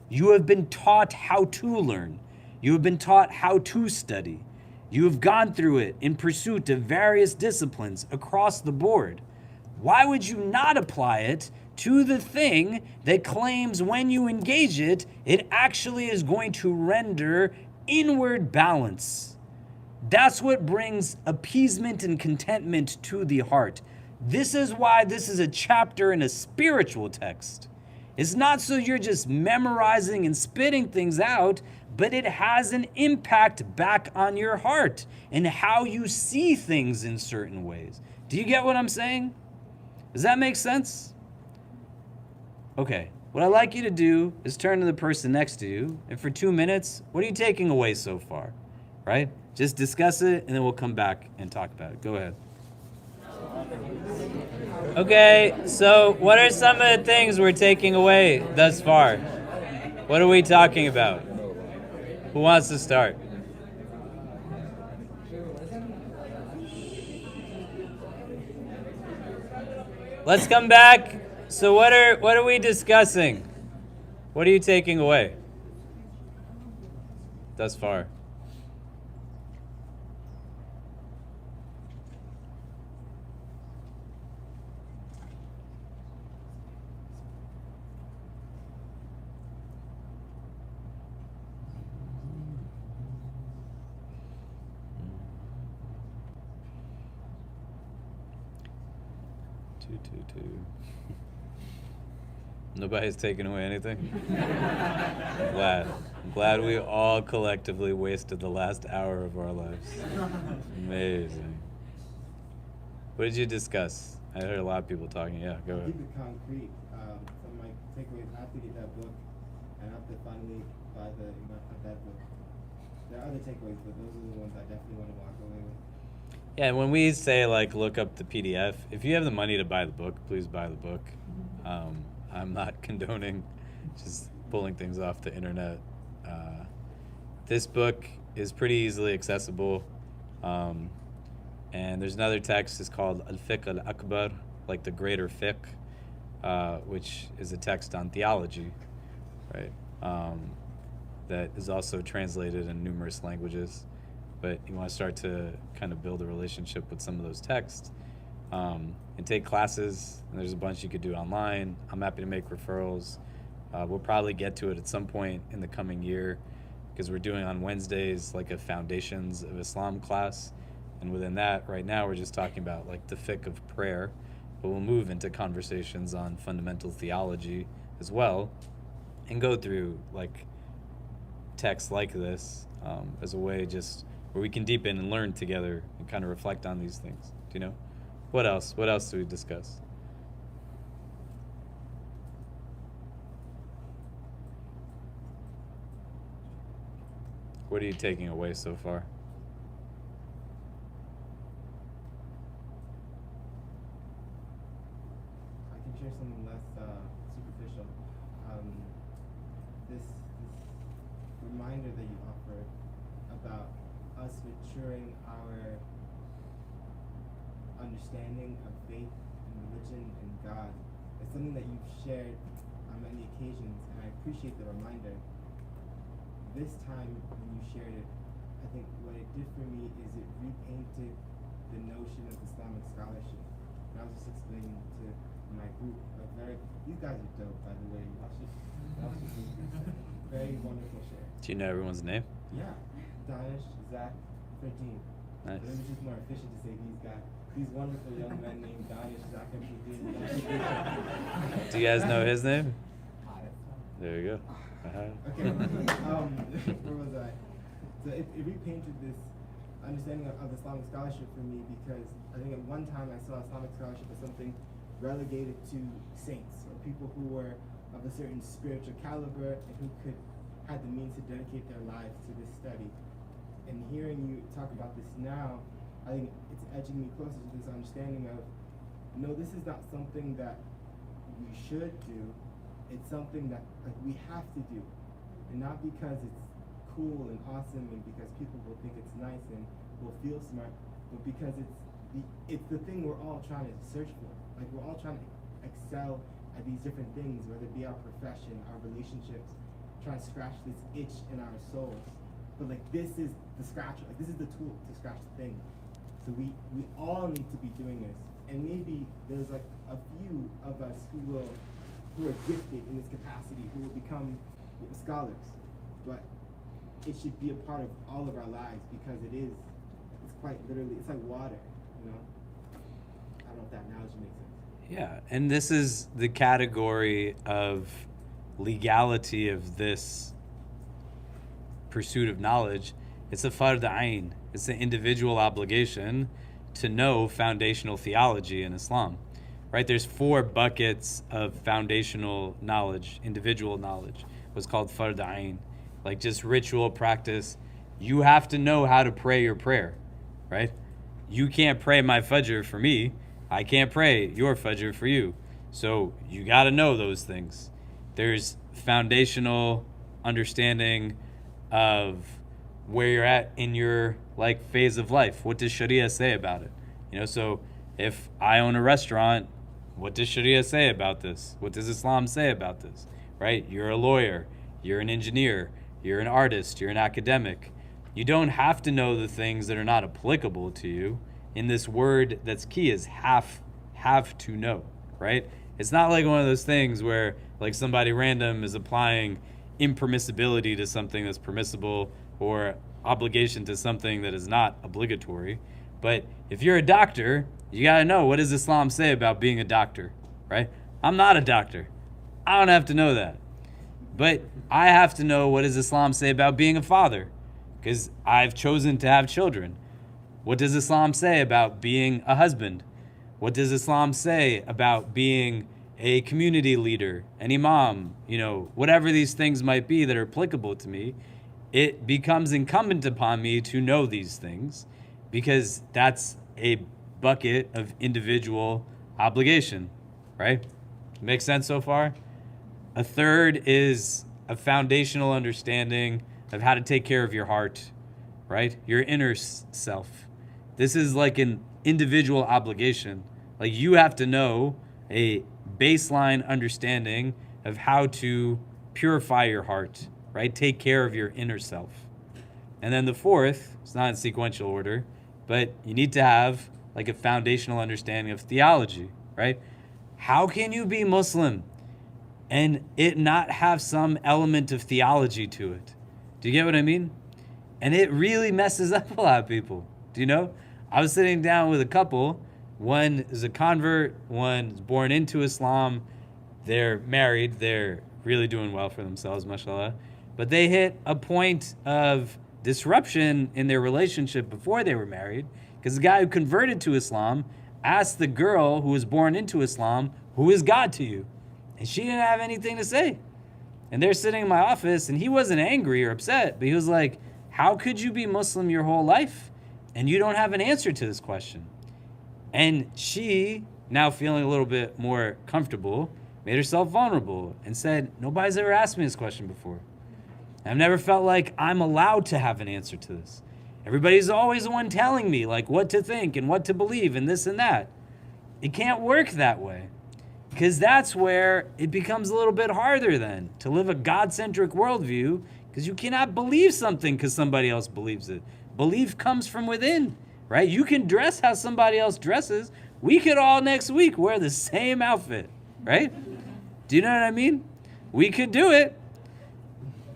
You have been taught how to learn. You have been taught how to study. You have gone through it in pursuit of various disciplines across the board. Why would you not apply it to the thing that claims when you engage it, it actually is going to render inward balance? That's what brings appeasement and contentment to the heart. This is why this is a chapter in a spiritual text. It's not so you're just memorizing and spitting things out, but it has an impact back on your heart and how you see things in certain ways. Do you get what I'm saying? Does that make sense? Okay, what I'd like you to do is turn to the person next to you, and for 2 minutes, what are you taking away so far? Right? Just discuss it, and then we'll come back and talk about it. Go ahead. Okay, so what are some of the things we're taking away thus far? What are we talking about? Who wants to start? Let's come back. So what are we discussing? What are you taking away thus far? Two. Nobody's taking away anything? I'm glad we all collectively wasted the last hour of our lives. Amazing. What did you discuss? I heard a lot of people talking. Yeah, go ahead. Keep it concrete. Some of my takeaways, I have to get that book, and I have to finally buy the Imam Al-Haddad book. There are other takeaways, but those are the ones I definitely want to walk away with. Yeah, when we say like look up the PDF, if you have the money to buy the book, please buy the book. I'm not condoning just pulling things off the internet. This book is pretty easily accessible. And there's another text, it's called Al-Fiqh Al-Akbar, like the greater fiqh, which is a text on theology, right? That is also translated in numerous languages. But you want to start to kind of build a relationship with some of those texts, and take classes. And there's a bunch you could do online. I'm happy to make referrals. We'll probably get to it at some point in the coming year, because we're doing on Wednesdays like a Foundations of Islam class. And within that, right now, we're just talking about like the fiqh of prayer, but we'll move into conversations on fundamental theology as well, and go through like texts like this as a way just where we can deepen and learn together and kind of reflect on these things. Do you know? What else? What else do we discuss? What are you taking away so far? I can share something less superficial. This reminder that you offered about us maturing our understanding of faith and religion and God is something that you've shared on many occasions, and I appreciate the reminder. This time when you shared it, I think what it did for me is it repainted the notion of Islamic scholarship. And I was just explaining to my group, these guys are dope, by the way. That was just a very wonderful share. Do you know everyone's name? Yeah, Danish, Zach, 13. Nice. But it was just more efficient to say these guys. These wonderful young men named Danish, Zach, and 13. Do you guys know his name? There you go. Okay, where was I? So it repainted this understanding of Islamic scholarship for me, because I think at one time I saw Islamic scholarship as something relegated to saints or people who were of a certain spiritual caliber and who had the means to dedicate their lives to this study. And hearing you talk about this now, I think it's edging me closer to this understanding of, no, this is not something that we should do. It's something that like we have to do, and not because it's cool and awesome and because people will think it's nice and will feel smart, but because it's the thing we're all trying to search for. Like we're all trying to excel at these different things, whether it be our profession, our relationships, trying to scratch this itch in our souls. But like this is the scratcher, like this is the tool to scratch the thing. So we all need to be doing this, and maybe there's like a few of us who are gifted in this capacity, who will become scholars, but it should be a part of all of our lives, because it's quite literally, it's like water, you know? I don't know if that analogy makes sense. Yeah, and this is the category of legality of this pursuit of knowledge. It's a fard ayn. It's an individual obligation to know foundational theology in Islam. Right, there's 4 buckets of foundational knowledge, individual knowledge, what's called fard ayn, like just ritual practice. You have to know how to pray your prayer, right? You can't pray my fajr for me. I can't pray your fajr for you. So you got to know those things. There's foundational understanding of where you're at in your like phase of life. What does Sharia say about it? You know, so if I own a restaurant, what does Sharia say about this? What does Islam say about this? Right? You're a lawyer, you're an engineer, you're an artist, you're an academic. You don't have to know the things that are not applicable to you. In this word that's key is have to know, right? It's not like one of those things where like somebody random is applying impermissibility to something that's permissible or obligation to something that is not obligatory. But if you're a doctor, you gotta know, what does Islam say about being a doctor, right? I'm not a doctor. I don't have to know that. But I have to know, what does Islam say about being a father? Because I've chosen to have children. What does Islam say about being a husband? What does Islam say about being a community leader, an imam, whatever these things might be that are applicable to me? It becomes incumbent upon me to know these things, because that's a bucket of individual obligation, right? Make sense so far? A third is a foundational understanding of how to take care of your heart, right? Your inner self. This is like an individual obligation. Like you have to know a baseline understanding of how to purify your heart, right? Take care of your inner self. And then the fourth, it's not in sequential order, but you need to have like a foundational understanding of theology, right? How can you be Muslim and it not have some element of theology to it? Do you get what I mean? And it really messes up a lot of people. Do you know? I was sitting down with a couple. One is a convert, one is born into Islam. They're married. They're really doing well for themselves, mashallah. But they hit a point of disruption in their relationship before they were married because the guy who converted to Islam asked the girl who was born into Islam, "Who is God to you?" And she didn't have anything to say. And they're sitting in my office, and he wasn't angry or upset, but he was like, how could you be Muslim your whole life and you don't have an answer to this question? And she, now feeling a little bit more comfortable, made herself vulnerable and said, nobody's ever asked me this question before. I've never felt like I'm allowed to have an answer to this. Everybody's always the one telling me like what to think and what to believe and this and that. It can't work that way. Because that's where it becomes a little bit harder then to live a God-centric worldview, because you cannot believe something because somebody else believes it. Belief comes from within, right? You can dress how somebody else dresses. We could all next week wear the same outfit, right? Do you know what I mean? We could do it.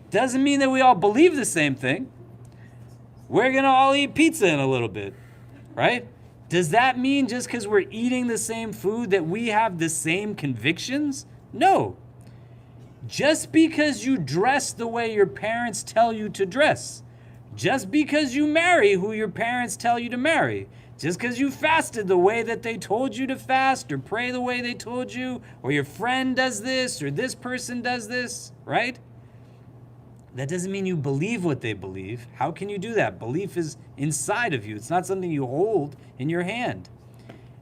Doesn't mean that we all believe the same thing. We're going to all eat pizza in a little bit, right? Does that mean just because we're eating the same food that we have the same convictions? No. Just because you dress the way your parents tell you to dress, just because you marry who your parents tell you to marry, just because you fasted the way that they told you to fast or pray the way they told you, or your friend does this or this person does this, right? That doesn't mean you believe what they believe. How can you do that? Belief is inside of you. It's not something you hold in your hand.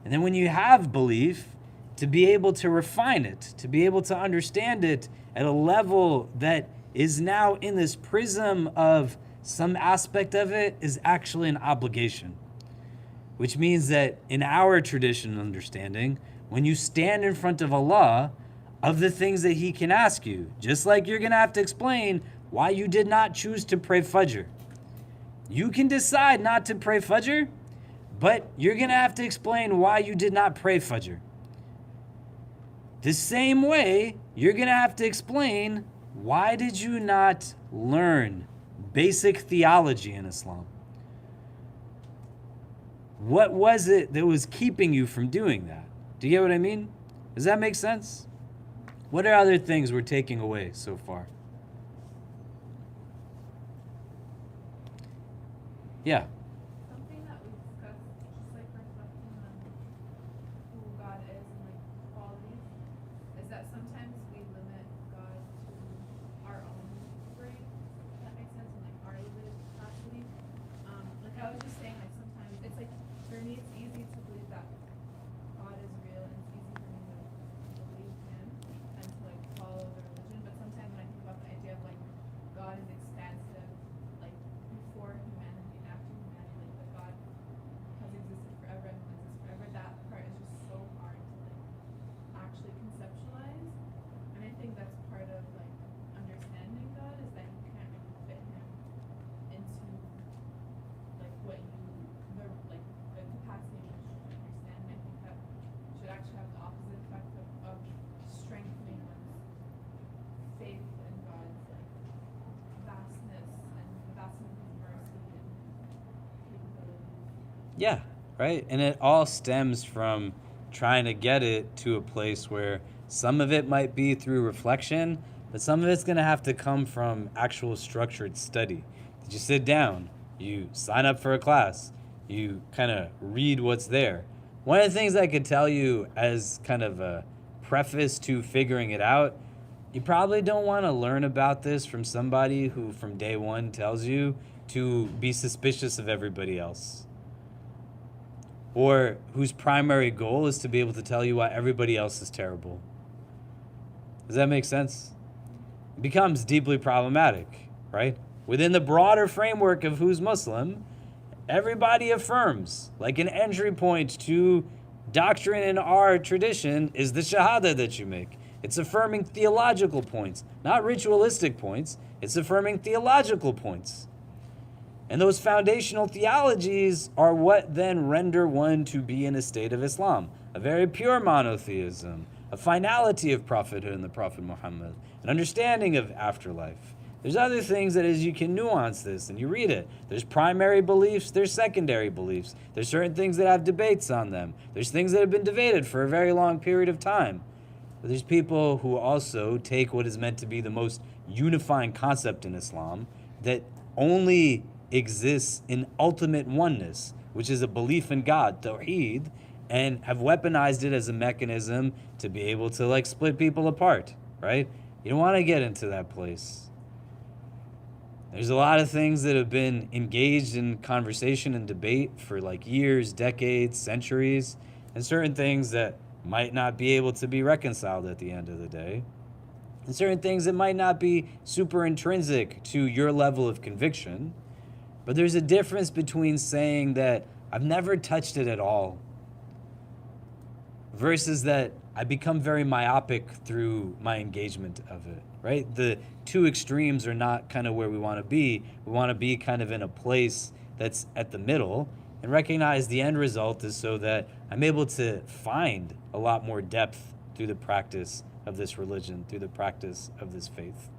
And then when you have belief, to be able to refine it, to be able to understand it at a level that is now in this prism of some aspect of it is actually an obligation. Which means that in our tradition and understanding, when you stand in front of Allah, of the things that He can ask you, just like you're going to have to explain why you did not choose to pray Fajr. You can decide not to pray Fajr, but you're going to have to explain why you did not pray Fajr. The same way, you're going to have to explain why did you not learn basic theology in Islam? What was it that was keeping you from doing that? Do you get what I mean? Does that make sense? What are other things we're taking away so far? Yeah. Something that we discussed, just like reflecting on who God is and like qualities, is that sometimes we limit God to our own brain. If that makes sense, and like our limited capacity. Like I was just saying, like sometimes it's like for me, it's easy to believe that God is real, and it's easy for me to believe Him and to like follow the religion. But sometimes when I think about the idea of like God is expansive, like before humanity. That part is just so hard to like actually conceptualize, and I think that's part of like understanding God is that you can't really fit Him into like what you the capacity in which you understand. And I think that should actually have the opposite effect of strengthening one's faith in God's like vastness and the vastness of His mercy and capabilities. Yeah. Right? And it all stems from trying to get it to a place where some of it might be through reflection, but some of it's going to have to come from actual structured study. You sit down, you sign up for a class, you kind of read what's there. One of the things I could tell you as kind of a preface to figuring it out, you probably don't want to learn about this from somebody who from day one tells you to be suspicious of everybody else, or whose primary goal is to be able to tell you why everybody else is terrible. Does that make sense? It becomes deeply problematic, right? within the broader framework of who's Muslim, everybody affirms, like an entry point to doctrine in our tradition is the Shahada that you make. It's affirming theological points, not ritualistic points. It's affirming theological points. And those foundational theologies are what then render one to be in a state of Islam. A very pure monotheism, a finality of prophethood in the Prophet Muhammad, an understanding of afterlife. There's other things that as you can nuance this and you read it. There's primary beliefs, there's secondary beliefs. There's certain things that have debates on them. There's things that have been debated for a very long period of time. But there's people who also take what is meant to be the most unifying concept in Islam that only exists in ultimate oneness, which is a belief in God, Tawheed, and have weaponized it as a mechanism to be able to like split people apart, right? You don't want to get into that place. There's a lot of things that have been engaged in conversation and debate for like years, decades, centuries, and certain things that might not be able to be reconciled at the end of the day, and certain things that might not be super intrinsic to your level of conviction. But there's a difference between saying that I've never touched it at all versus that I become very myopic through my engagement of it, right? The two extremes are not kind of where we want to be. We want to be kind of in a place that's at the middle and recognize the end result is so that I'm able to find a lot more depth through the practice of this religion, through the practice of this faith.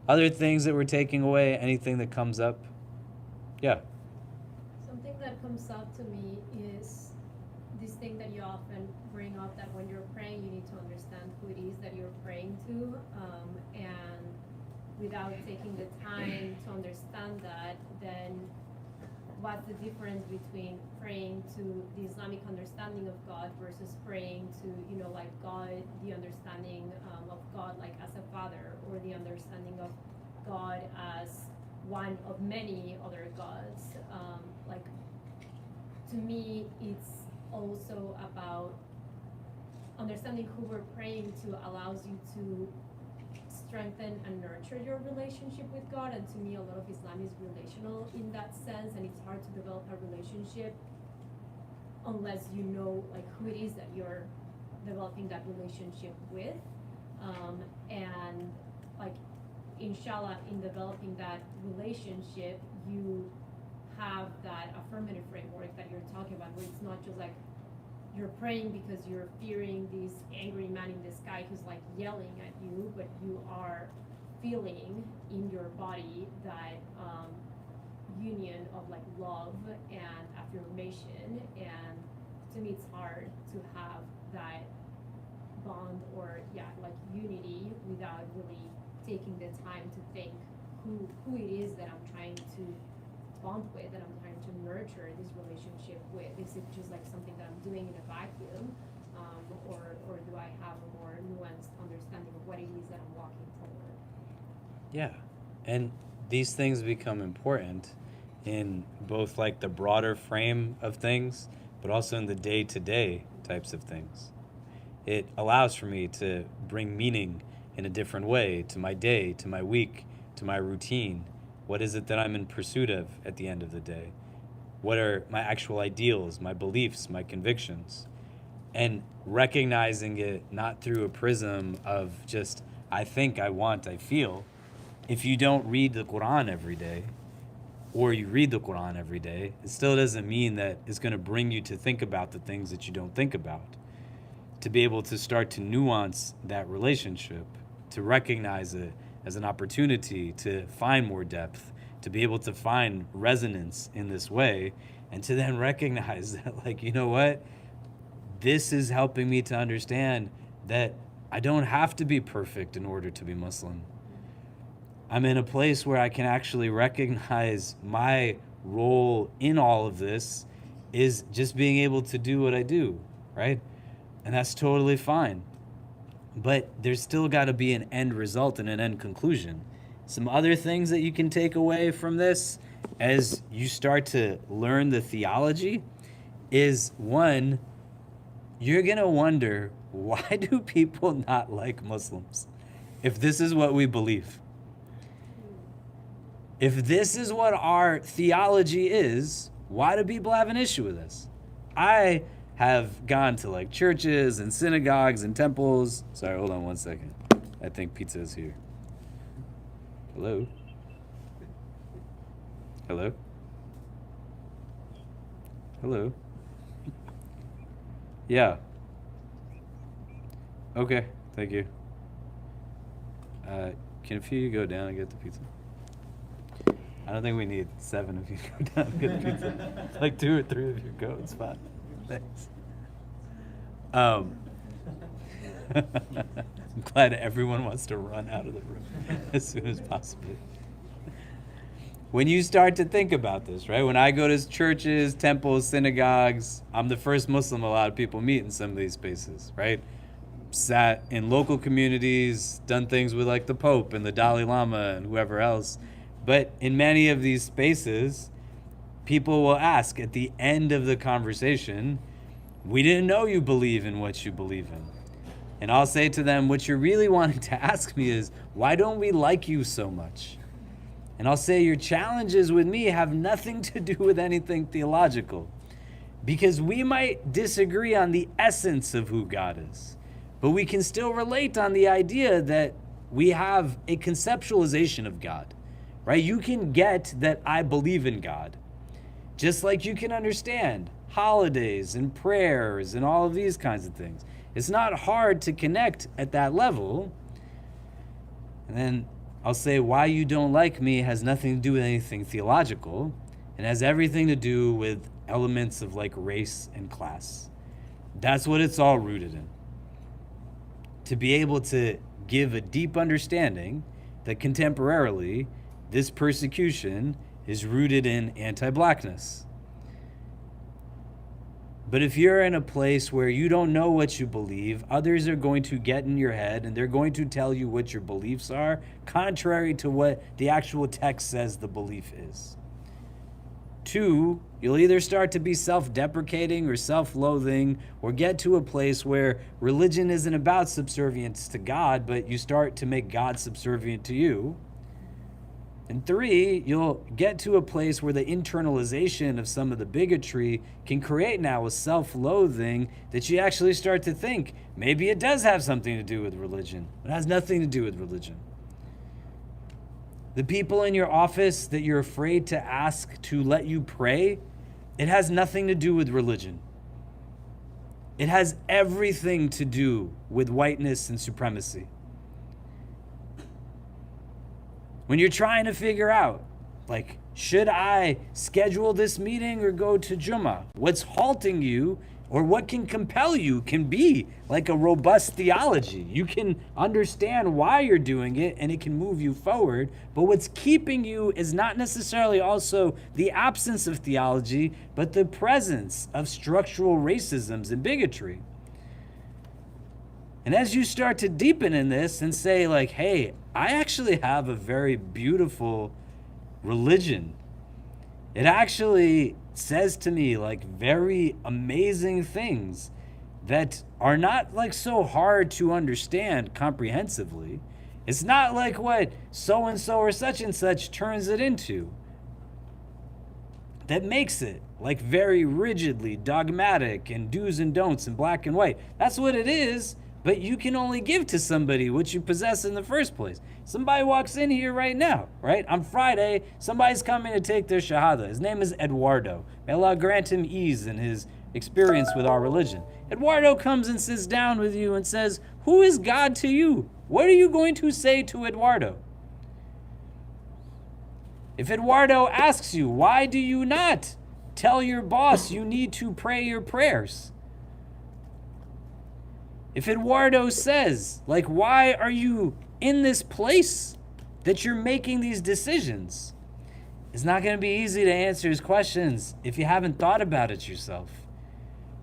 Other things that we're taking away, anything that comes up? Yeah. Something that comes up to me is this thing that you often bring up, that when you're praying, you need to understand who it is that you're praying to, and without taking the time to understand that, then what's the difference between praying to the Islamic understanding of God versus praying to, like God, the understanding of God like as a father, or the understanding of God as one of many other gods. Like, to me, it's also about understanding who we're praying to allows you to strengthen and nurture your relationship with God. And to me, a lot of Islam is relational in that sense, and it's hard to develop a relationship unless you know like who it is that you're developing that relationship with. And like, inshallah, in developing that relationship, you have that affirmative framework that you're talking about, where it's not just like you're praying because you're fearing this angry man in the sky who's like yelling at you, but you are feeling in your body that union of like love and affirmation. And to me, it's hard to have that bond or like unity without really taking the time to think who it is that I'm trying to bond with, that I'm trying to nurture this relationship with. Is it just like something that I'm doing in a vacuum, or do I have a more nuanced understanding of what it is that I'm walking toward? Yeah, and these things become important in both like the broader frame of things, but also in the day-to-day types of things. It allows for me to bring meaning in a different way to my day, to my week, to my routine. What is it that I'm in pursuit of at the end of the day? What are my actual ideals, my beliefs, my convictions? And recognizing it not through a prism of just, I think, I want, I feel. If you don't read the Quran every day, or you read the Quran every day, it still doesn't mean that it's going to bring you to think about the things that you don't think about. To be able to start to nuance that relationship, to recognize it as an opportunity to find more depth, to be able to find resonance in this way, and to then recognize that, like, you know what? This is helping me to understand that I don't have to be perfect in order to be Muslim. I'm in a place where I can actually recognize my role in all of this is just being able to do what I do, right? And that's totally fine. But there's still got to be an end result and an end conclusion. Some other things that you can take away from this as you start to learn the theology is, one, you're going to wonder, why do people not like Muslims if this is what we believe? If this is what our theology is, why do people have an issue with this? I have gone to like churches and synagogues and temples. Sorry, hold on one second. I think pizza is here. Hello? Hello? Hello? Yeah. Okay, thank you. Can a few of you go down and get the pizza? I don't think we need 7 of you to go down and get the pizza. Like 2 or 3 of you go, it's fine. Thanks. I'm glad everyone wants to run out of the room as soon as possible. When you start to think about this, right? When I go to churches, temples, synagogues, I'm the first Muslim a lot of people meet in some of these spaces, right? Sat in local communities, done things with like the Pope and the Dalai Lama and whoever else. But in many of these spaces, people will ask at the end of the conversation, we didn't know you believe in what you believe in. And I'll say to them, what you're really wanting to ask me is, why don't we like you so much? And I'll say your challenges with me have nothing to do with anything theological, because we might disagree on the essence of who God is, but we can still relate on the idea that we have a conceptualization of God, right? You can get that I believe in God, just like you can understand holidays and prayers and all of these kinds of things. It's not hard to connect at that level. And then I'll say why you don't like me has nothing to do with anything theological. It has everything to do with elements of like race and class. That's what it's all rooted in. To be able to give a deep understanding that contemporarily this persecution is rooted in anti-blackness. But if you're in a place where you don't know what you believe, others are going to get in your head and they're going to tell you what your beliefs are, contrary to what the actual text says the belief is. 2, you'll either start to be self-deprecating or self-loathing, or get to a place where religion isn't about subservience to God, but you start to make God subservient to you. And 3, you'll get to a place where the internalization of some of the bigotry can create now a self-loathing that you actually start to think, maybe it does have something to do with religion. It has nothing to do with religion. The people in your office that you're afraid to ask to let you pray, it has nothing to do with religion. It has everything to do with whiteness and supremacy. When you're trying to figure out, like, should I schedule this meeting or go to Jummah? What's halting you or what can compel you can be like a robust theology. You can understand why you're doing it and it can move you forward. But what's keeping you is not necessarily also the absence of theology, but the presence of structural racisms and bigotry. And as you start to deepen in this and say like, hey, I actually have a very beautiful religion. It actually says to me like very amazing things that are not like so hard to understand comprehensively. It's not like what so-and-so or such and such turns it into. That makes it like very rigidly dogmatic and do's and don'ts and black and white. That's what it is. But you can only give to somebody what you possess in the first place. Somebody walks in here right now, right? On Friday, somebody's coming to take their shahada. His name is Eduardo. May Allah grant him ease in his experience with our religion. Eduardo comes and sits down with you and says, who is God to you? What are you going to say to Eduardo? If Eduardo asks you, why do you not tell your boss you need to pray your prayers? If Eduardo says, like, why are you in this place that you're making these decisions? It's not going to be easy to answer his questions if you haven't thought about it yourself.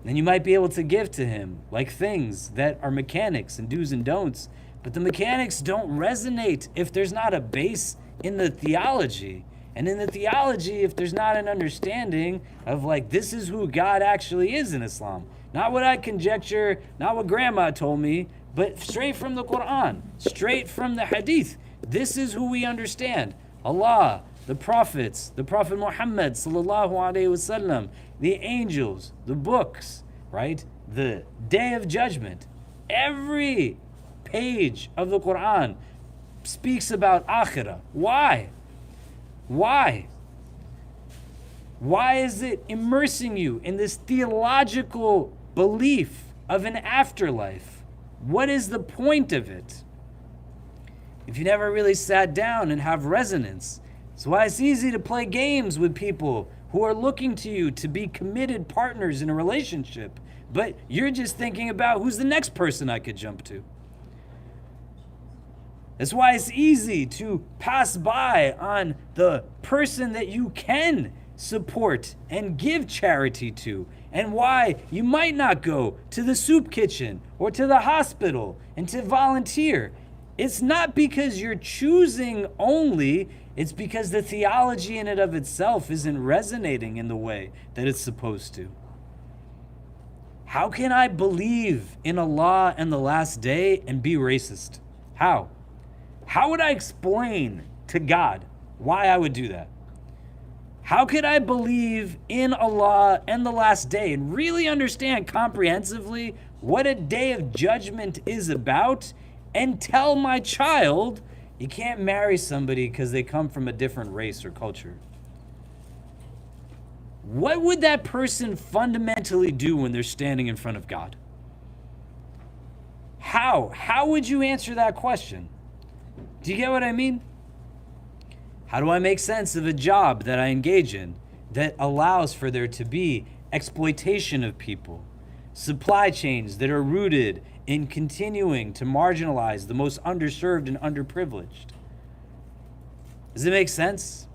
Then you might be able to give to him, like, things that are mechanics and do's and don'ts, but the mechanics don't resonate if there's not a base in the theology. And in the theology, if there's not an understanding of, like, this is who God actually is in Islam. Not what I conjecture, not what grandma told me, but straight from the Quran, straight from the Hadith. This is who we understand. Allah, the prophets, the Prophet Muhammad sallallahu alaihi wasallam, the angels, the books, right? The Day of Judgment. Every page of the Quran speaks about akhirah. Why? Why? Why is it immersing you in this theological belief of an afterlife? What is the point of it? If you never really sat down and have resonance, that's why it's easy to play games with people who are looking to you to be committed partners in a relationship, but you're just thinking about who's the next person I could jump to. That's why it's easy to pass by on the person that you can support and give charity to, and why you might not go to the soup kitchen or to the hospital and to volunteer. It's not because you're choosing only, it's because the theology in and of itself isn't resonating in the way that it's supposed to. How can I believe in Allah and the last day and be racist? How? How would I explain to God why I would do that? How could I believe in Allah and the last day and really understand comprehensively what a day of judgment is about and tell my child you can't marry somebody because they come from a different race or culture? What would that person fundamentally do when they're standing in front of God? How? How would you answer that question? Do you get what I mean? How do I make sense of a job that I engage in that allows for there to be exploitation of people, supply chains that are rooted in continuing to marginalize the most underserved and underprivileged? Does it make sense?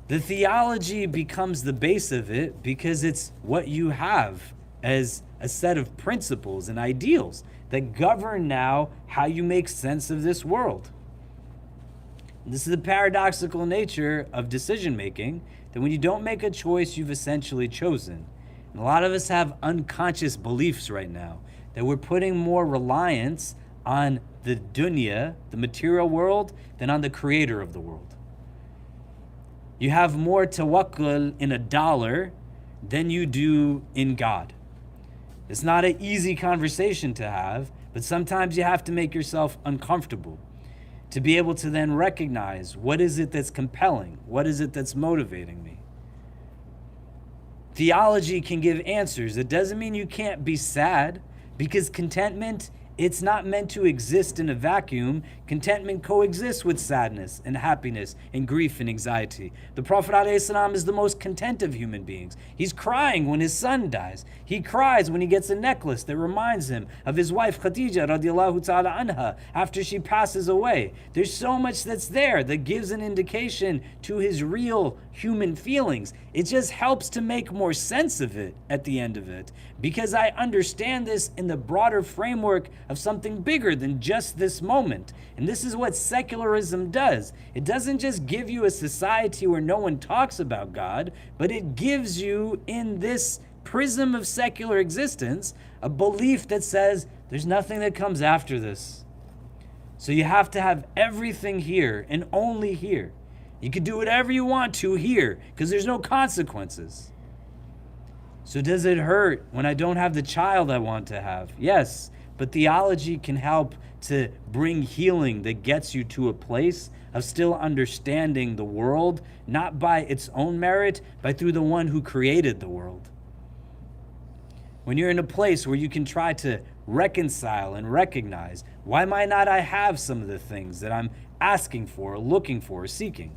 The theology becomes the base of it because it's what you have as a set of principles and ideals that govern now how you make sense of this world. This is the paradoxical nature of decision making, that when you don't make a choice, you've essentially chosen. And a lot of us have unconscious beliefs right now that we're putting more reliance on the dunya, the material world, than on the creator of the world. You have more tawakkul in a dollar than you do in God. It's not an easy conversation to have, but sometimes you have to make yourself uncomfortable to be able to then recognize what is it that's compelling, what is it that's motivating me. Theology can give answers. It doesn't mean you can't be sad, because contentment, it's not meant to exist in a vacuum. Contentment coexists with sadness and happiness and grief and anxiety. The Prophet ﷺ is the most content of human beings. He's crying when his son dies. He cries when he gets a necklace that reminds him of his wife Khadija radiallahu ta'ala anha after she passes away. There's so much that's there that gives an indication to his real human feelings. It just helps to make more sense of it at the end of it, because I understand this in the broader framework of something bigger than just this moment. And this is what secularism does. It doesn't just give you a society where no one talks about God, but it gives you, in this prism of secular existence, a belief that says there's nothing that comes after this. So you have to have everything here and only here. You can do whatever you want to here because there's no consequences. So does it hurt when I don't have the child I want to have? Yes, but theology can help to bring healing that gets you to a place of still understanding the world, not by its own merit, but through the one who created the world. When you're in a place where you can try to reconcile and recognize, why might not I have some of the things that I'm asking for, looking for, seeking?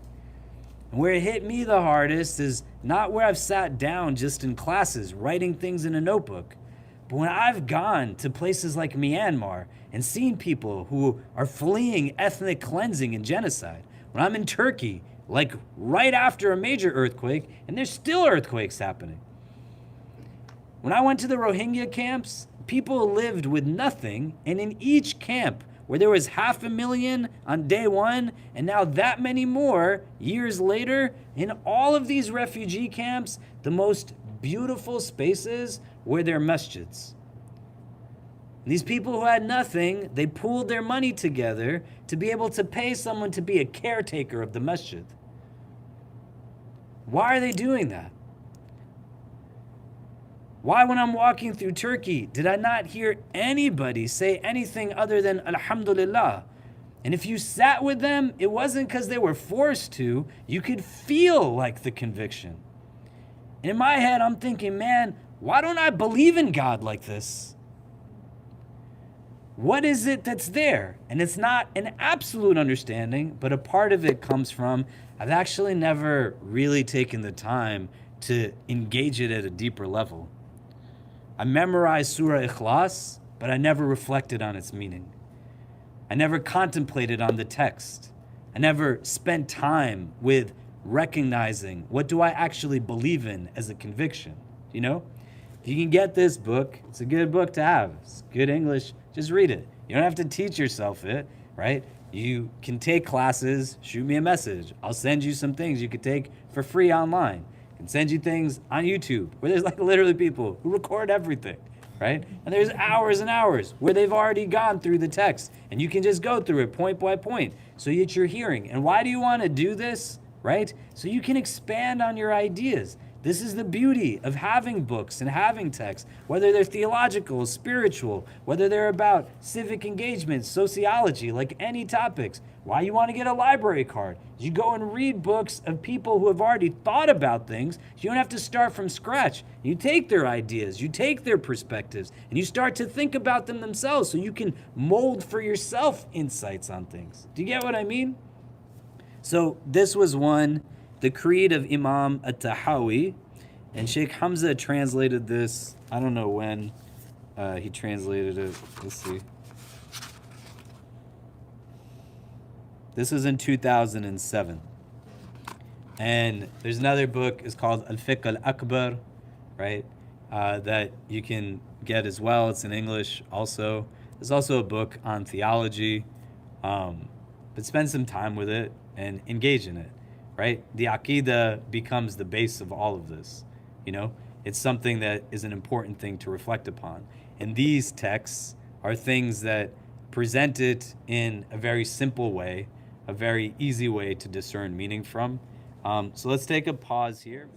And where it hit me the hardest is not where I've sat down just in classes, writing things in a notebook, but when I've gone to places like Myanmar and seen people who are fleeing ethnic cleansing and genocide. When I'm in Turkey, like right after a major earthquake, and there's still earthquakes happening. When I went to the Rohingya camps, people lived with nothing, and in each camp, where there was 500,000 on day one, and now that many more years later, in all of these refugee camps, the most beautiful spaces were their masjids. These people who had nothing, they pooled their money together to be able to pay someone to be a caretaker of the masjid. Why are they doing that? Why, when I'm walking through Turkey, did I not hear anybody say anything other than Alhamdulillah? And if you sat with them, it wasn't because they were forced to. You could feel like the conviction. And in my head, I'm thinking, man, why don't I believe in God like this? What is it that's there? And it's not an absolute understanding, but a part of it comes from, I've actually never really taken the time to engage it at a deeper level. I memorized Surah Ikhlas, but I never reflected on its meaning. I never contemplated on the text. I never spent time with recognizing what do I actually believe in as a conviction. You know? If you can get this book, it's a good book to have. It's good English, just read it. You don't have to teach yourself it, right? You can take classes, shoot me a message. I'll send you some things you could take for free online. I can send you things on YouTube where there's like literally people who record everything, right? And there's hours and hours where they've already gone through the text and you can just go through it point by point so that you're hearing. And why do you want to do this, right? So you can expand on your ideas. This is the beauty of having books and having texts, whether they're theological, spiritual, whether they're about civic engagement, sociology, like any topics. Why you want to get a library card? You go and read books of people who have already thought about things. You don't have to start from scratch. You take their ideas, you take their perspectives, and you start to think about them themselves so you can mold for yourself insights on things. Do you get what I mean? So this was one, the Creed of Imam At-Tahawi, and Sheikh Hamza translated this, I don't know when he translated it. Let's see. This was in 2007. And there's another book, it's called Al-Fiqh Al-Akbar, right? That you can get as well. It's in English also. There's also a book on theology. But spend some time with it and engage in it, right? The Aqidah becomes the base of all of this, you know? It's something that is an important thing to reflect upon. And these texts are things that present it in a very simple way, a very easy way to discern meaning from. So let's take a pause here.